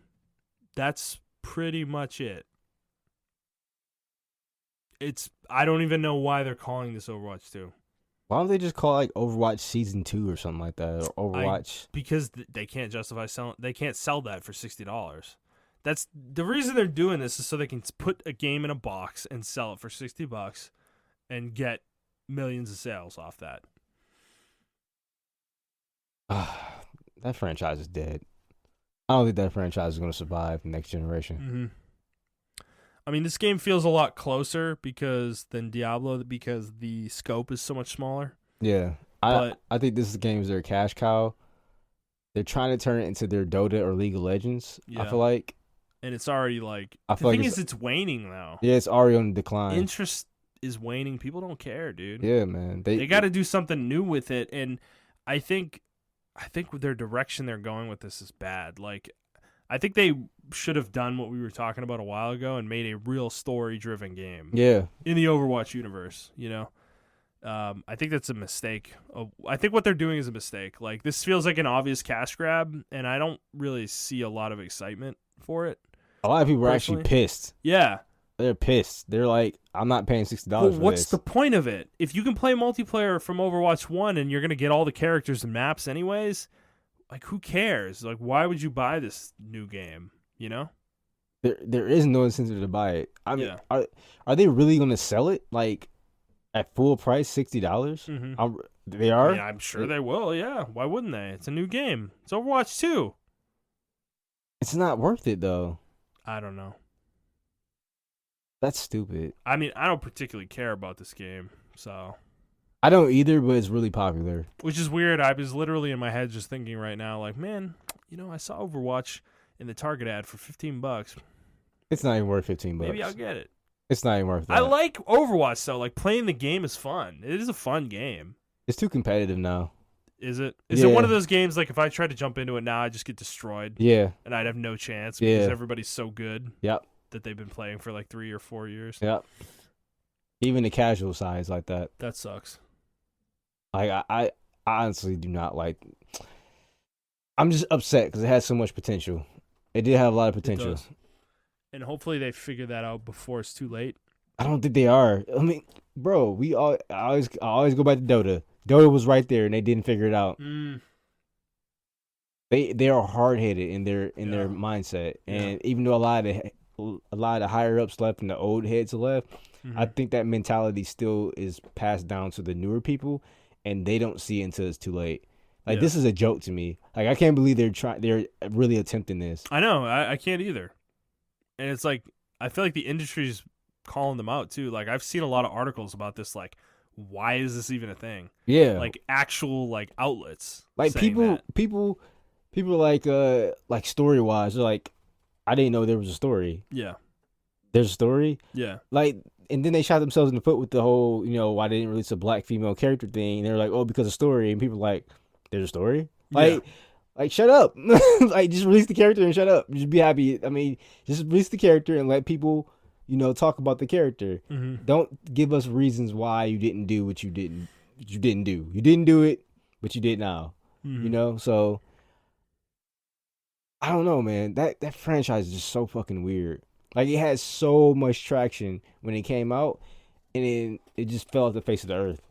that's pretty much it. I don't even know why they're calling this Overwatch 2. Why don't they just call it like Overwatch Season 2 or something like that? Or Overwatch... because they can't justify selling... They can't sell that for $60. That's the reason they're doing this, is so they can put a game in a box and sell it for $60 and get millions of sales off that. That franchise is dead. I don't think that franchise is going to survive the next generation. Mm-hmm. I mean, this game feels a lot closer than Diablo because the scope is so much smaller. Yeah. I think this game is their cash cow. They're trying to turn it into their Dota or League of Legends, yeah. I feel like. And it's already like... The thing is, it's waning now. Yeah, it's already on the decline. Interest is waning. People don't care, dude. Yeah, man. They got to do something new with it, and I think with their direction they're going with this is bad. Like, I think they should have done what we were talking about a while ago and made a real story-driven game. Yeah. In the Overwatch universe, you know? I think that's a mistake. I think what they're doing is a mistake. Like, this feels like an obvious cash grab, and I don't really see a lot of excitement for it. A lot of people are actually pissed. Yeah. They're pissed. They're like, I'm not paying $60 for this. What's the point of it? If you can play multiplayer from Overwatch 1 and you're going to get all the characters and maps anyways, like, who cares? Like, why would you buy this new game, you know? There is no incentive to buy it. I mean, yeah. Are they really going to sell it, like, at full price, $60? Mm-hmm. They are? Yeah, I'm sure they will, yeah. Why wouldn't they? It's a new game. It's Overwatch 2. It's not worth it, though. I don't know. That's stupid. I mean, I don't particularly care about this game, so. I don't either, but it's really popular. Which is weird. I was literally in my head just thinking right now, like, man, I saw Overwatch in the Target ad for $15. It's not even worth $15. Maybe I'll get it. It's not even worth that. I like Overwatch, though. Like, playing the game is fun. It is a fun game. It's too competitive now. Is it? Is it one of those games, like, if I try to jump into it now, I just get destroyed? Yeah. And I'd have no chance because everybody's so good. Yep. That they've been playing for, like, 3 or 4 years. Yep. Even the casual size like that. That sucks. I honestly do not like. I'm just upset because it has so much potential. It did have a lot of potential. It does. And hopefully they figure that out before it's too late. I don't think they are. I mean, bro, I always go back to Dota. Dota was right there, and they didn't figure it out. They are hard headed in their mindset, and even though a lot of the higher ups left and the old heads left, I think that mentality still is passed down to the newer people, and they don't see it until it's too late. Like this is a joke to me. Like I can't believe they're really attempting this. I know, I can't either. And it's like, I feel like the industry's calling them out too. Like I've seen a lot of articles about this, like, why is this even a thing? Yeah. Like actual like outlets. Like people like story wise, they're like, I didn't know there was a story. Yeah. There's a story? Yeah. Like, and then they shot themselves in the foot with the whole, why they didn't release a black female character thing. And they're like, oh, because of story. And people are like, there's a story? Like, shut up. Like, just release the character and shut up. Just be happy. I mean, just release the character and let people, talk about the character. Mm-hmm. Don't give us reasons why you didn't do what you didn't do. You didn't do it, but you did now. Mm-hmm. So I don't know, man. That franchise is just so fucking weird. Like, it had so much traction when it came out, and then it just fell off the face of the earth.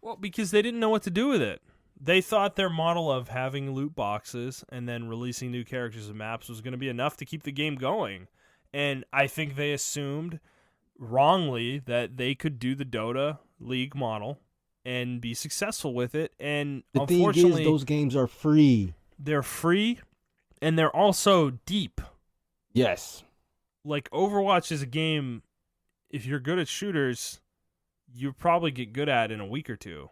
Well, because they didn't know what to do with it. They thought their model of having loot boxes and then releasing new characters and maps was going to be enough to keep the game going. And I think they assumed wrongly that they could do the Dota League model and be successful with it. And the unfortunately, thing is, those games are free. They're free, and they're also deep. Yes. Like, Overwatch is a game, if you're good at shooters, you probably get good at in a week or two.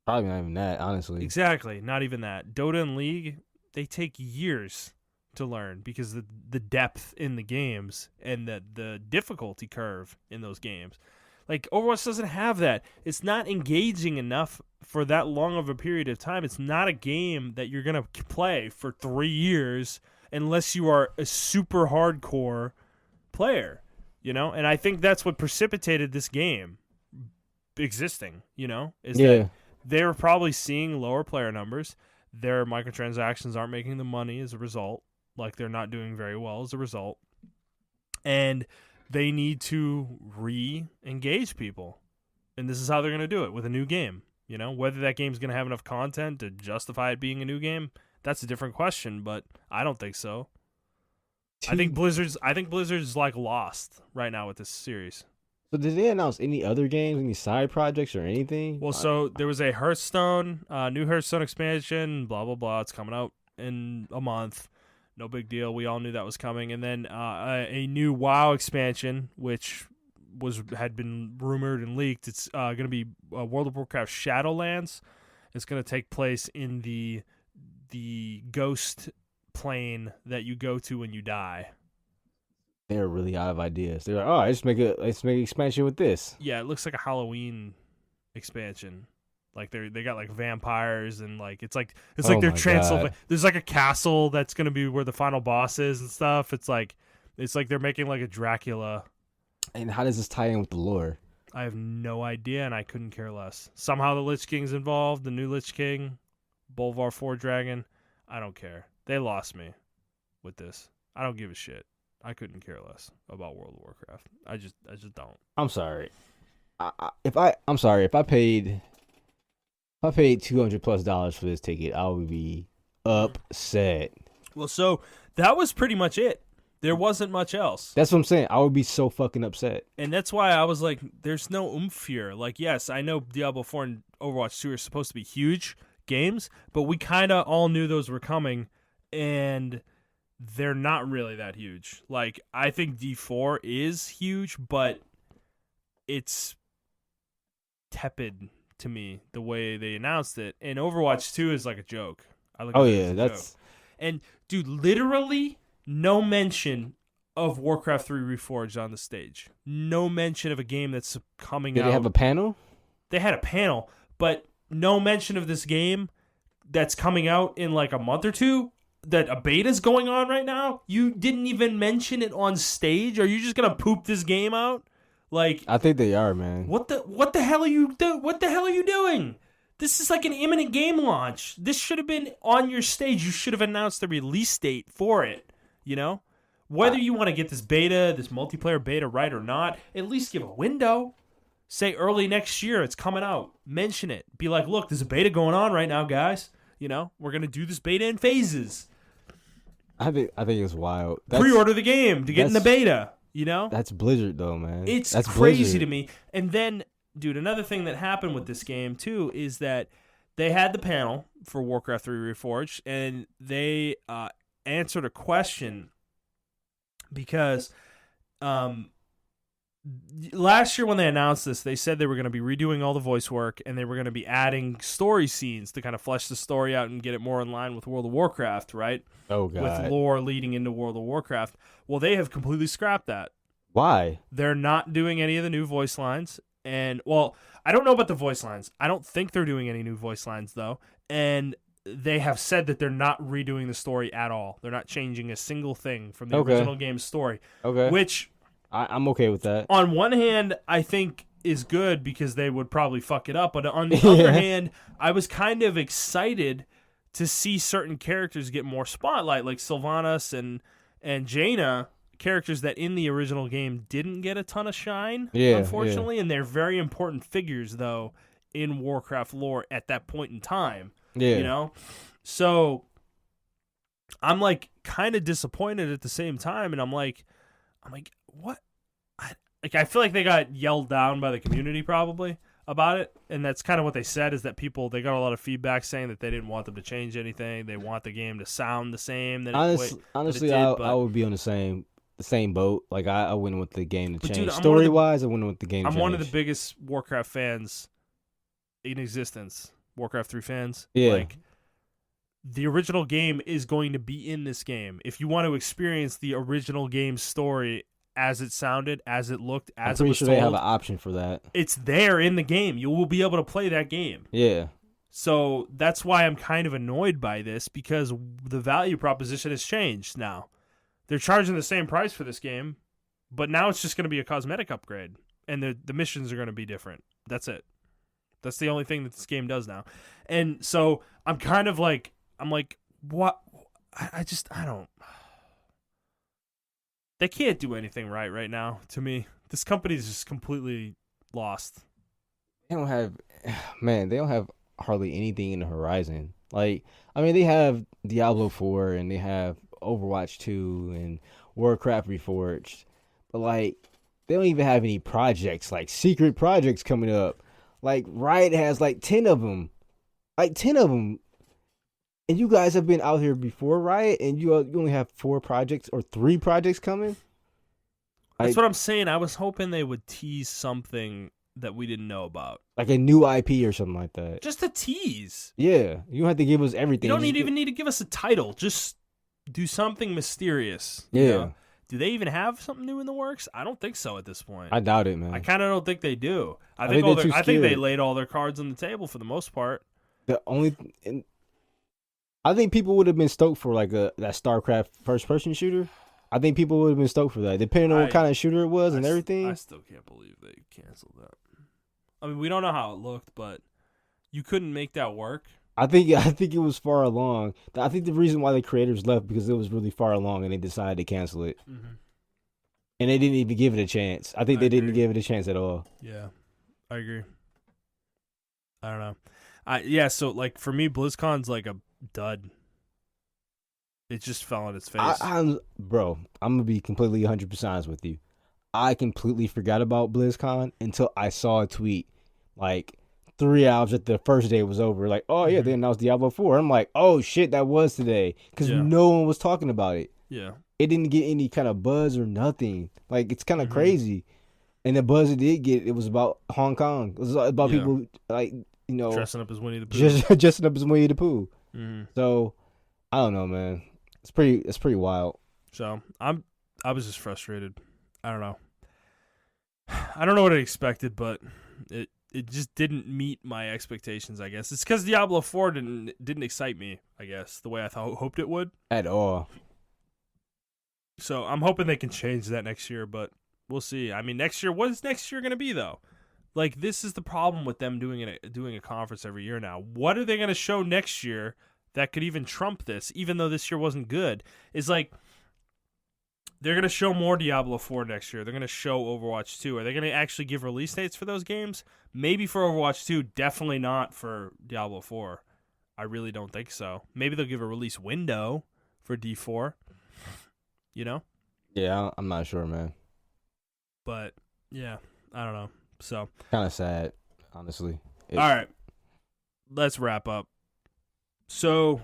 Probably not even that, honestly. Exactly, not even that. Dota and League, they take years to learn because of the depth in the games and the difficulty curve in those games. Like, Overwatch doesn't have that. It's not engaging enough for that long of a period of time. It's not a game that you're going to play for 3 years unless you are a super hardcore player, And I think that's what precipitated this game existing, that they were probably seeing lower player numbers. Their microtransactions aren't making the money as a result. Like, they're not doing very well as a result. And they need to re-engage people. And this is how they're going to do it, with a new game. Whether that game's going to have enough content to justify it being a new game, that's a different question, but I don't think so. I think Blizzard's like lost right now with this series. So did they announce any other games, any side projects or anything? Well, so there was a Hearthstone, new Hearthstone expansion, blah, blah, blah. It's coming out in a month. No big deal. We all knew that was coming. And then a new WoW expansion, which had been rumored and leaked. It's going to be World of Warcraft Shadowlands. It's going to take place in the ghost plane that you go to when you die. They're really out of ideas. They're like, oh, let's make an expansion with this. Yeah, it looks like a Halloween expansion. Like they got like vampires and like it's like they're Transylvania. There's like a castle that's gonna be where the final boss is and stuff. It's like they're making like a Dracula. And how does this tie in with the lore? I have no idea, and I couldn't care less. Somehow the Lich King's involved, the new Lich King, Bolvar 4 Dragon. I don't care. They lost me with this. I don't give a shit. I couldn't care less about World of Warcraft. I just don't. I'm sorry. If I paid $200+ for this ticket, I would be upset. Well, so that was pretty much it. There wasn't much else. That's what I'm saying. I would be so fucking upset. And that's why I was like, there's no oomph here. Like, yes, I know Diablo 4 and Overwatch 2 are supposed to be huge games, but we kind of all knew those were coming, and they're not really that huge. Like, I think D4 is huge, but it's tepid to me the way they announced it. And Overwatch 2 is like a joke. I look at it as a joke. And dude, literally no mention of Warcraft 3 Reforged on the stage. No mention of a game that's coming out. Did they have a panel? They had a panel, but no mention of this game that's coming out in like a month or two. That a beta's going on right now. You didn't even mention it on stage. Are you just gonna poop this game out? Like, I think they are, man. What the hell are you doing? This is like an imminent game launch. This should have been on your stage. You should have announced the release date for it. You know, whether you want to get this multiplayer beta right or not, at least give a window. Say early next year it's coming out. Mention it. Be like, look, there's a beta going on right now, guys. You know, we're gonna do this beta in phases. I think it's wild. Pre-order the game to get in the beta, you know? That's Blizzard, though, man. That's crazy to me. And then, dude, another thing that happened with this game, too, is that they had the panel for Warcraft 3 Reforged, and they answered a question because last year when they announced this, they said they were going to be redoing all the voice work, and they were going to be adding story scenes to kind of flesh the story out and get it more in line with World of Warcraft, right? Oh, God. With lore leading into World of Warcraft. Well, they have completely scrapped that. Why? They're not doing any of the new voice lines. And, well, I don't know about the voice lines. I don't think they're doing any new voice lines, though. And they have said that they're not redoing the story at all. They're not changing a single thing from the original game's story. Okay. Which... I'm okay with that. On one hand, I think is good because they would probably fuck it up. But on the other hand, I was kind of excited to see certain characters get more spotlight, like Sylvanas and Jaina, characters that in the original game didn't get a ton of shine, unfortunately. And they're very important figures, though, in Warcraft lore at that point in time. Yeah. You know? So I'm like kind of disappointed at the same time. And I'm like, what? I feel like they got yelled down by the community probably about it, and that's kind of what they said, is that they got a lot of feedback saying that they didn't want them to change anything. They want the game to sound the same. Honestly, I would be on the same boat. Like I wouldn't want the game to change. Dude, Story-wise, I wouldn't want the game to change. I'm one of the biggest Warcraft fans in existence. Warcraft 3 fans. Yeah. Like, the original game is going to be in this game. If you want to experience the original game's story as it sounded, as it looked, as it was told, they have an option for that. It's there in the game. You will be able to play that game. Yeah. So that's why I'm kind of annoyed by this, because the value proposition has changed now. They're charging the same price for this game, but now it's just going to be a cosmetic upgrade, and the missions are going to be different. That's it. That's the only thing that this game does now. And so I'm kind of like, what? I don't. They can't do anything right now, to me. This company is just completely lost. They don't have hardly anything in the horizon. Like, I mean, they have Diablo 4 and they have Overwatch 2 and Warcraft Reforged. But, like, they don't even have any projects, like secret projects coming up. Like, Riot has, like, 10 of them. Like, 10 of them. And you guys have been out here before Riot, and you only have 4 projects or 3 projects coming? That's what I'm saying. I was hoping they would tease something that we didn't know about. Like a new IP or something like that. Just a tease. Yeah. You don't have to give us everything. You don't even need to give us a title. Just do something mysterious. Yeah. You know? Do they even have something new in the works? I don't think so at this point. I doubt it, man. I kind of don't think they do. I think they laid all their cards on the table for the most part. I think people would have been stoked for like that StarCraft first-person shooter. I think people would have been stoked for that, depending on what kind of shooter it was and everything. I still can't believe they canceled that. I mean, we don't know how it looked, but you couldn't make that work. I think it was far along. I think the reason why the creators left because it was really far along and they decided to cancel it. Mm-hmm. And they didn't even give it a chance. I think they didn't give it a chance at all. Yeah, I agree. I don't know. So like for me, BlizzCon's like a dud. It just fell on its face. Bro, I'm gonna be completely 100% honest with you. I completely forgot about BlizzCon until I saw a tweet like 3 hours after the first day was over. Like, oh yeah, they announced Diablo 4. I'm like, oh shit, that was today, because no one was talking about it. Yeah. It didn't get any kind of buzz or nothing. Like, it's kind of crazy. And the buzz it did get, it was about Hong Kong. It was about people, like, dressing up as Winnie the Pooh. Just dressing up as Winnie the Pooh. Mm-hmm. So, I don't know, man. It's pretty wild. So, I was just frustrated. I don't know. I don't know what I expected, but it just didn't meet my expectations, I guess. It's because Diablo 4 didn't excite me, I guess, the way I hoped it would. At all. So I'm hoping they can change that next year, but we'll see. I mean, next year, what is next year going to be, though? Like, this is the problem with them doing a conference every year now. What are they going to show next year that could even trump this, even though this year wasn't good? It's like, they're going to show more Diablo 4 next year. They're going to show Overwatch 2. Are they going to actually give release dates for those games? Maybe for Overwatch 2, definitely not for Diablo 4. I really don't think so. Maybe they'll give a release window for D4. You know? Yeah, I'm not sure, man. But, yeah, I don't know. So kind of sad, honestly. All right. Let's wrap up. So,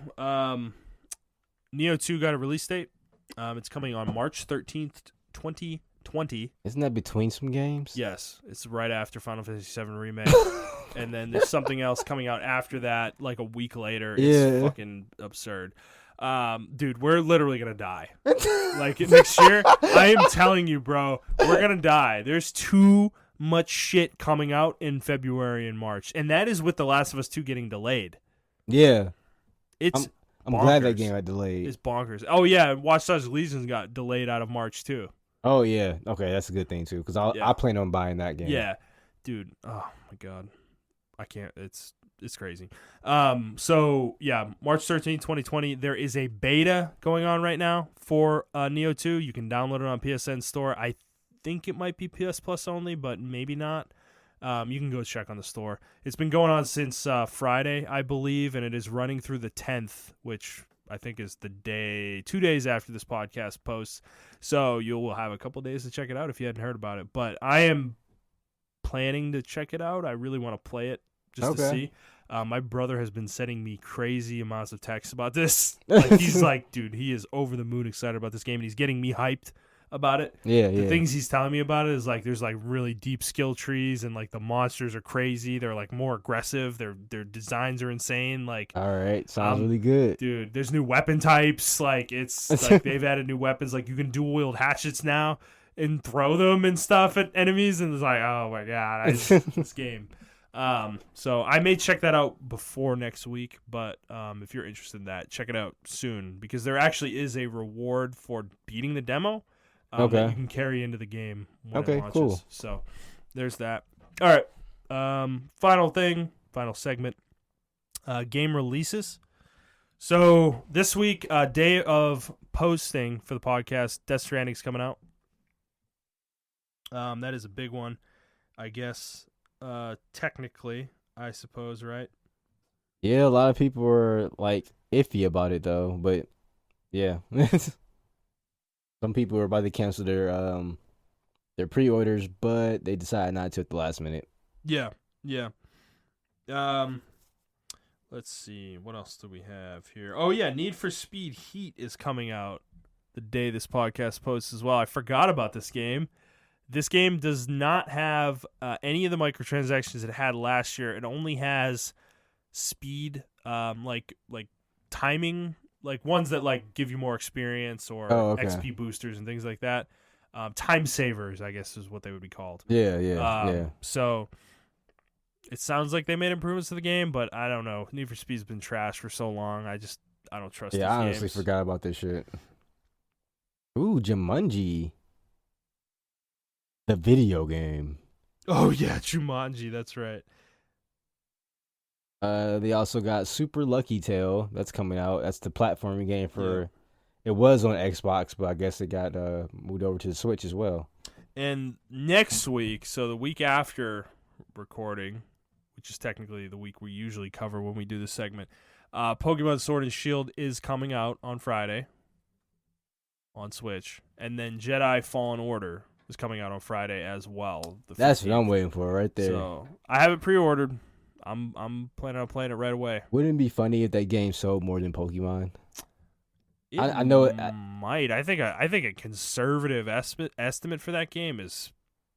Neo 2 got a release date. It's coming on March 13th, 2020. Isn't that between some games? Yes. It's right after Final Fantasy VII Remake. And then there's something else coming out after that, like a week later. It's fucking absurd. Dude, we're literally going to die. Like, next year, I am telling you, bro, we're going to die. There's too much shit coming out in February and March. And that is with The Last of Us 2 getting delayed. Yeah. It's I'm glad that game got delayed. It's bonkers. Oh, yeah, Watch Dogs Legion got delayed out of March, too. Oh, yeah. Okay, that's a good thing, too, because I plan on buying that game. Yeah. Dude, oh, my God. I can't. It's crazy. So, yeah, March 13th, 2020, there is a beta going on right now for Neo 2. You can download it on PSN Store. I think it might be PS Plus only, but maybe not. You can go check on the store. It's been going on since Friday, I believe, and it is running through the 10th, which I think is 2 days after this podcast posts. So you'll have a couple days to check it out if you hadn't heard about it. But I am planning to check it out. I really want to play it just to see. My brother has been sending me crazy amounts of texts about this. Like, he's like, dude, he is over the moon excited about this game, and he's getting me hyped about it. The things he's telling me about it is like there's like really deep skill trees, and like the monsters are crazy. They're like more aggressive. Their designs are insane. Like, all right, sounds really good, dude. There's new weapon types. Like, it's like they've added new weapons. Like, you can dual wield hatchets now and throw them and stuff at enemies. And it's like, oh my god, this game. So I may check that out before next week, but if you're interested in that, check it out soon, because there actually is a reward for beating the demo. That you can carry into the game when it launches. Cool. So there's that. All right. Final segment. Game releases. So this week, day of posting for the podcast, Death Stranding's coming out. That is a big one, I guess. Technically, I suppose, right? Yeah, a lot of people were like iffy about it though, but yeah. Some people were about to cancel their pre-orders, but they decided not to at the last minute. Yeah. Let's see. What else do we have here? Oh, yeah. Need for Speed Heat is coming out the day this podcast posts as well. I forgot about this game. This game does not have any of the microtransactions it had last year. It only has speed, like timing, like ones that like give you more experience or XP boosters and things like that. Time savers, I guess, is what they would be called. Yeah. So it sounds like they made improvements to the game, but I don't know. Need for Speed's been trashed for so long. I don't trust. Yeah, I honestly forgot about this shit. Ooh, Jumanji, the video game. Oh yeah, Jumanji. That's right. They also got Super Lucky Tail that's coming out. That's the platforming game for. Yeah. It was on Xbox, but I guess it got moved over to the Switch as well. And next week, so the week after recording, which is technically the week we usually cover when we do this segment, Pokemon Sword and Shield is coming out on Friday on Switch, and then Jedi Fallen Order is coming out on Friday as well. That's what I'm waiting for right there. So I have it pre-ordered. I'm planning on playing it right away. Wouldn't it be funny if that game sold more than Pokemon? I know it might. I think a conservative estimate for that game is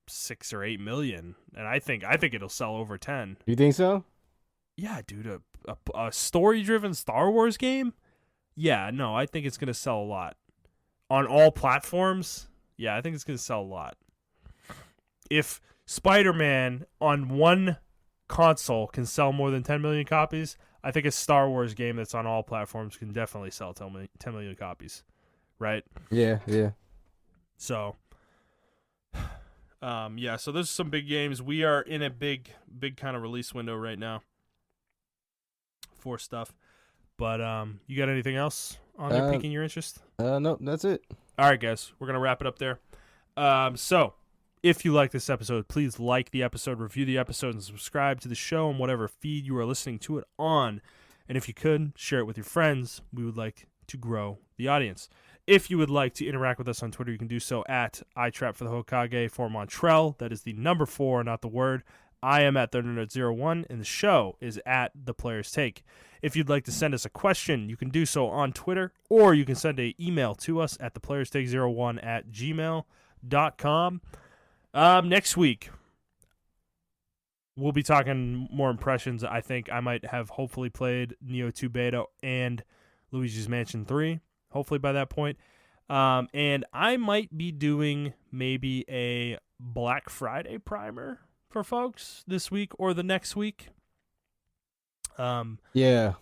6 or 8 million, and I think it'll sell over 10. You think so? Yeah, dude, a story-driven Star Wars game? Yeah, no, I think it's going to sell a lot. On all platforms? Yeah, I think it's going to sell a lot. If Spider-Man on one console can sell more than 10 million copies, I think a Star Wars game that's on all platforms can definitely sell 10 million copies, right? Yeah. So, so there's some big games. We are in a big kind of release window right now for stuff. But you got anything else on there piquing your interest? Nope, that's it. All right, guys, we're going to wrap it up there. So, if you like this episode, please like the episode, review the episode, and subscribe to the show on whatever feed you are listening to it on. And if you could, share it with your friends. We would like to grow the audience. If you would like to interact with us on Twitter, you can do so at iTrapForTheHokage for Montrell. That is the number 4, not the word. I am at ThunderNerd01, and the show is at The Player's Take. If you'd like to send us a question, you can do so on Twitter, or you can send an email to us at theplayerstake01@gmail.com. Next week, we'll be talking more impressions. I think I might have hopefully played Neo 2 Beta and Luigi's Mansion 3, hopefully by that point. And I might be doing maybe a Black Friday primer for folks this week or the next week. Yeah,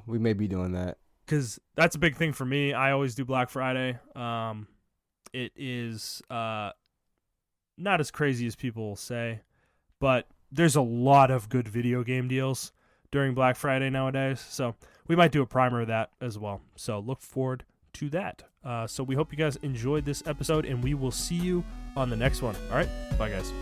we may be doing that. Because that's a big thing for me. I always do Black Friday. It is not as crazy as people say, but there's a lot of good video game deals during Black Friday nowadays. So we might do a primer of that as well. So look forward to that. So we hope you guys enjoyed this episode, and we will see you on the next one. All right? Bye, guys.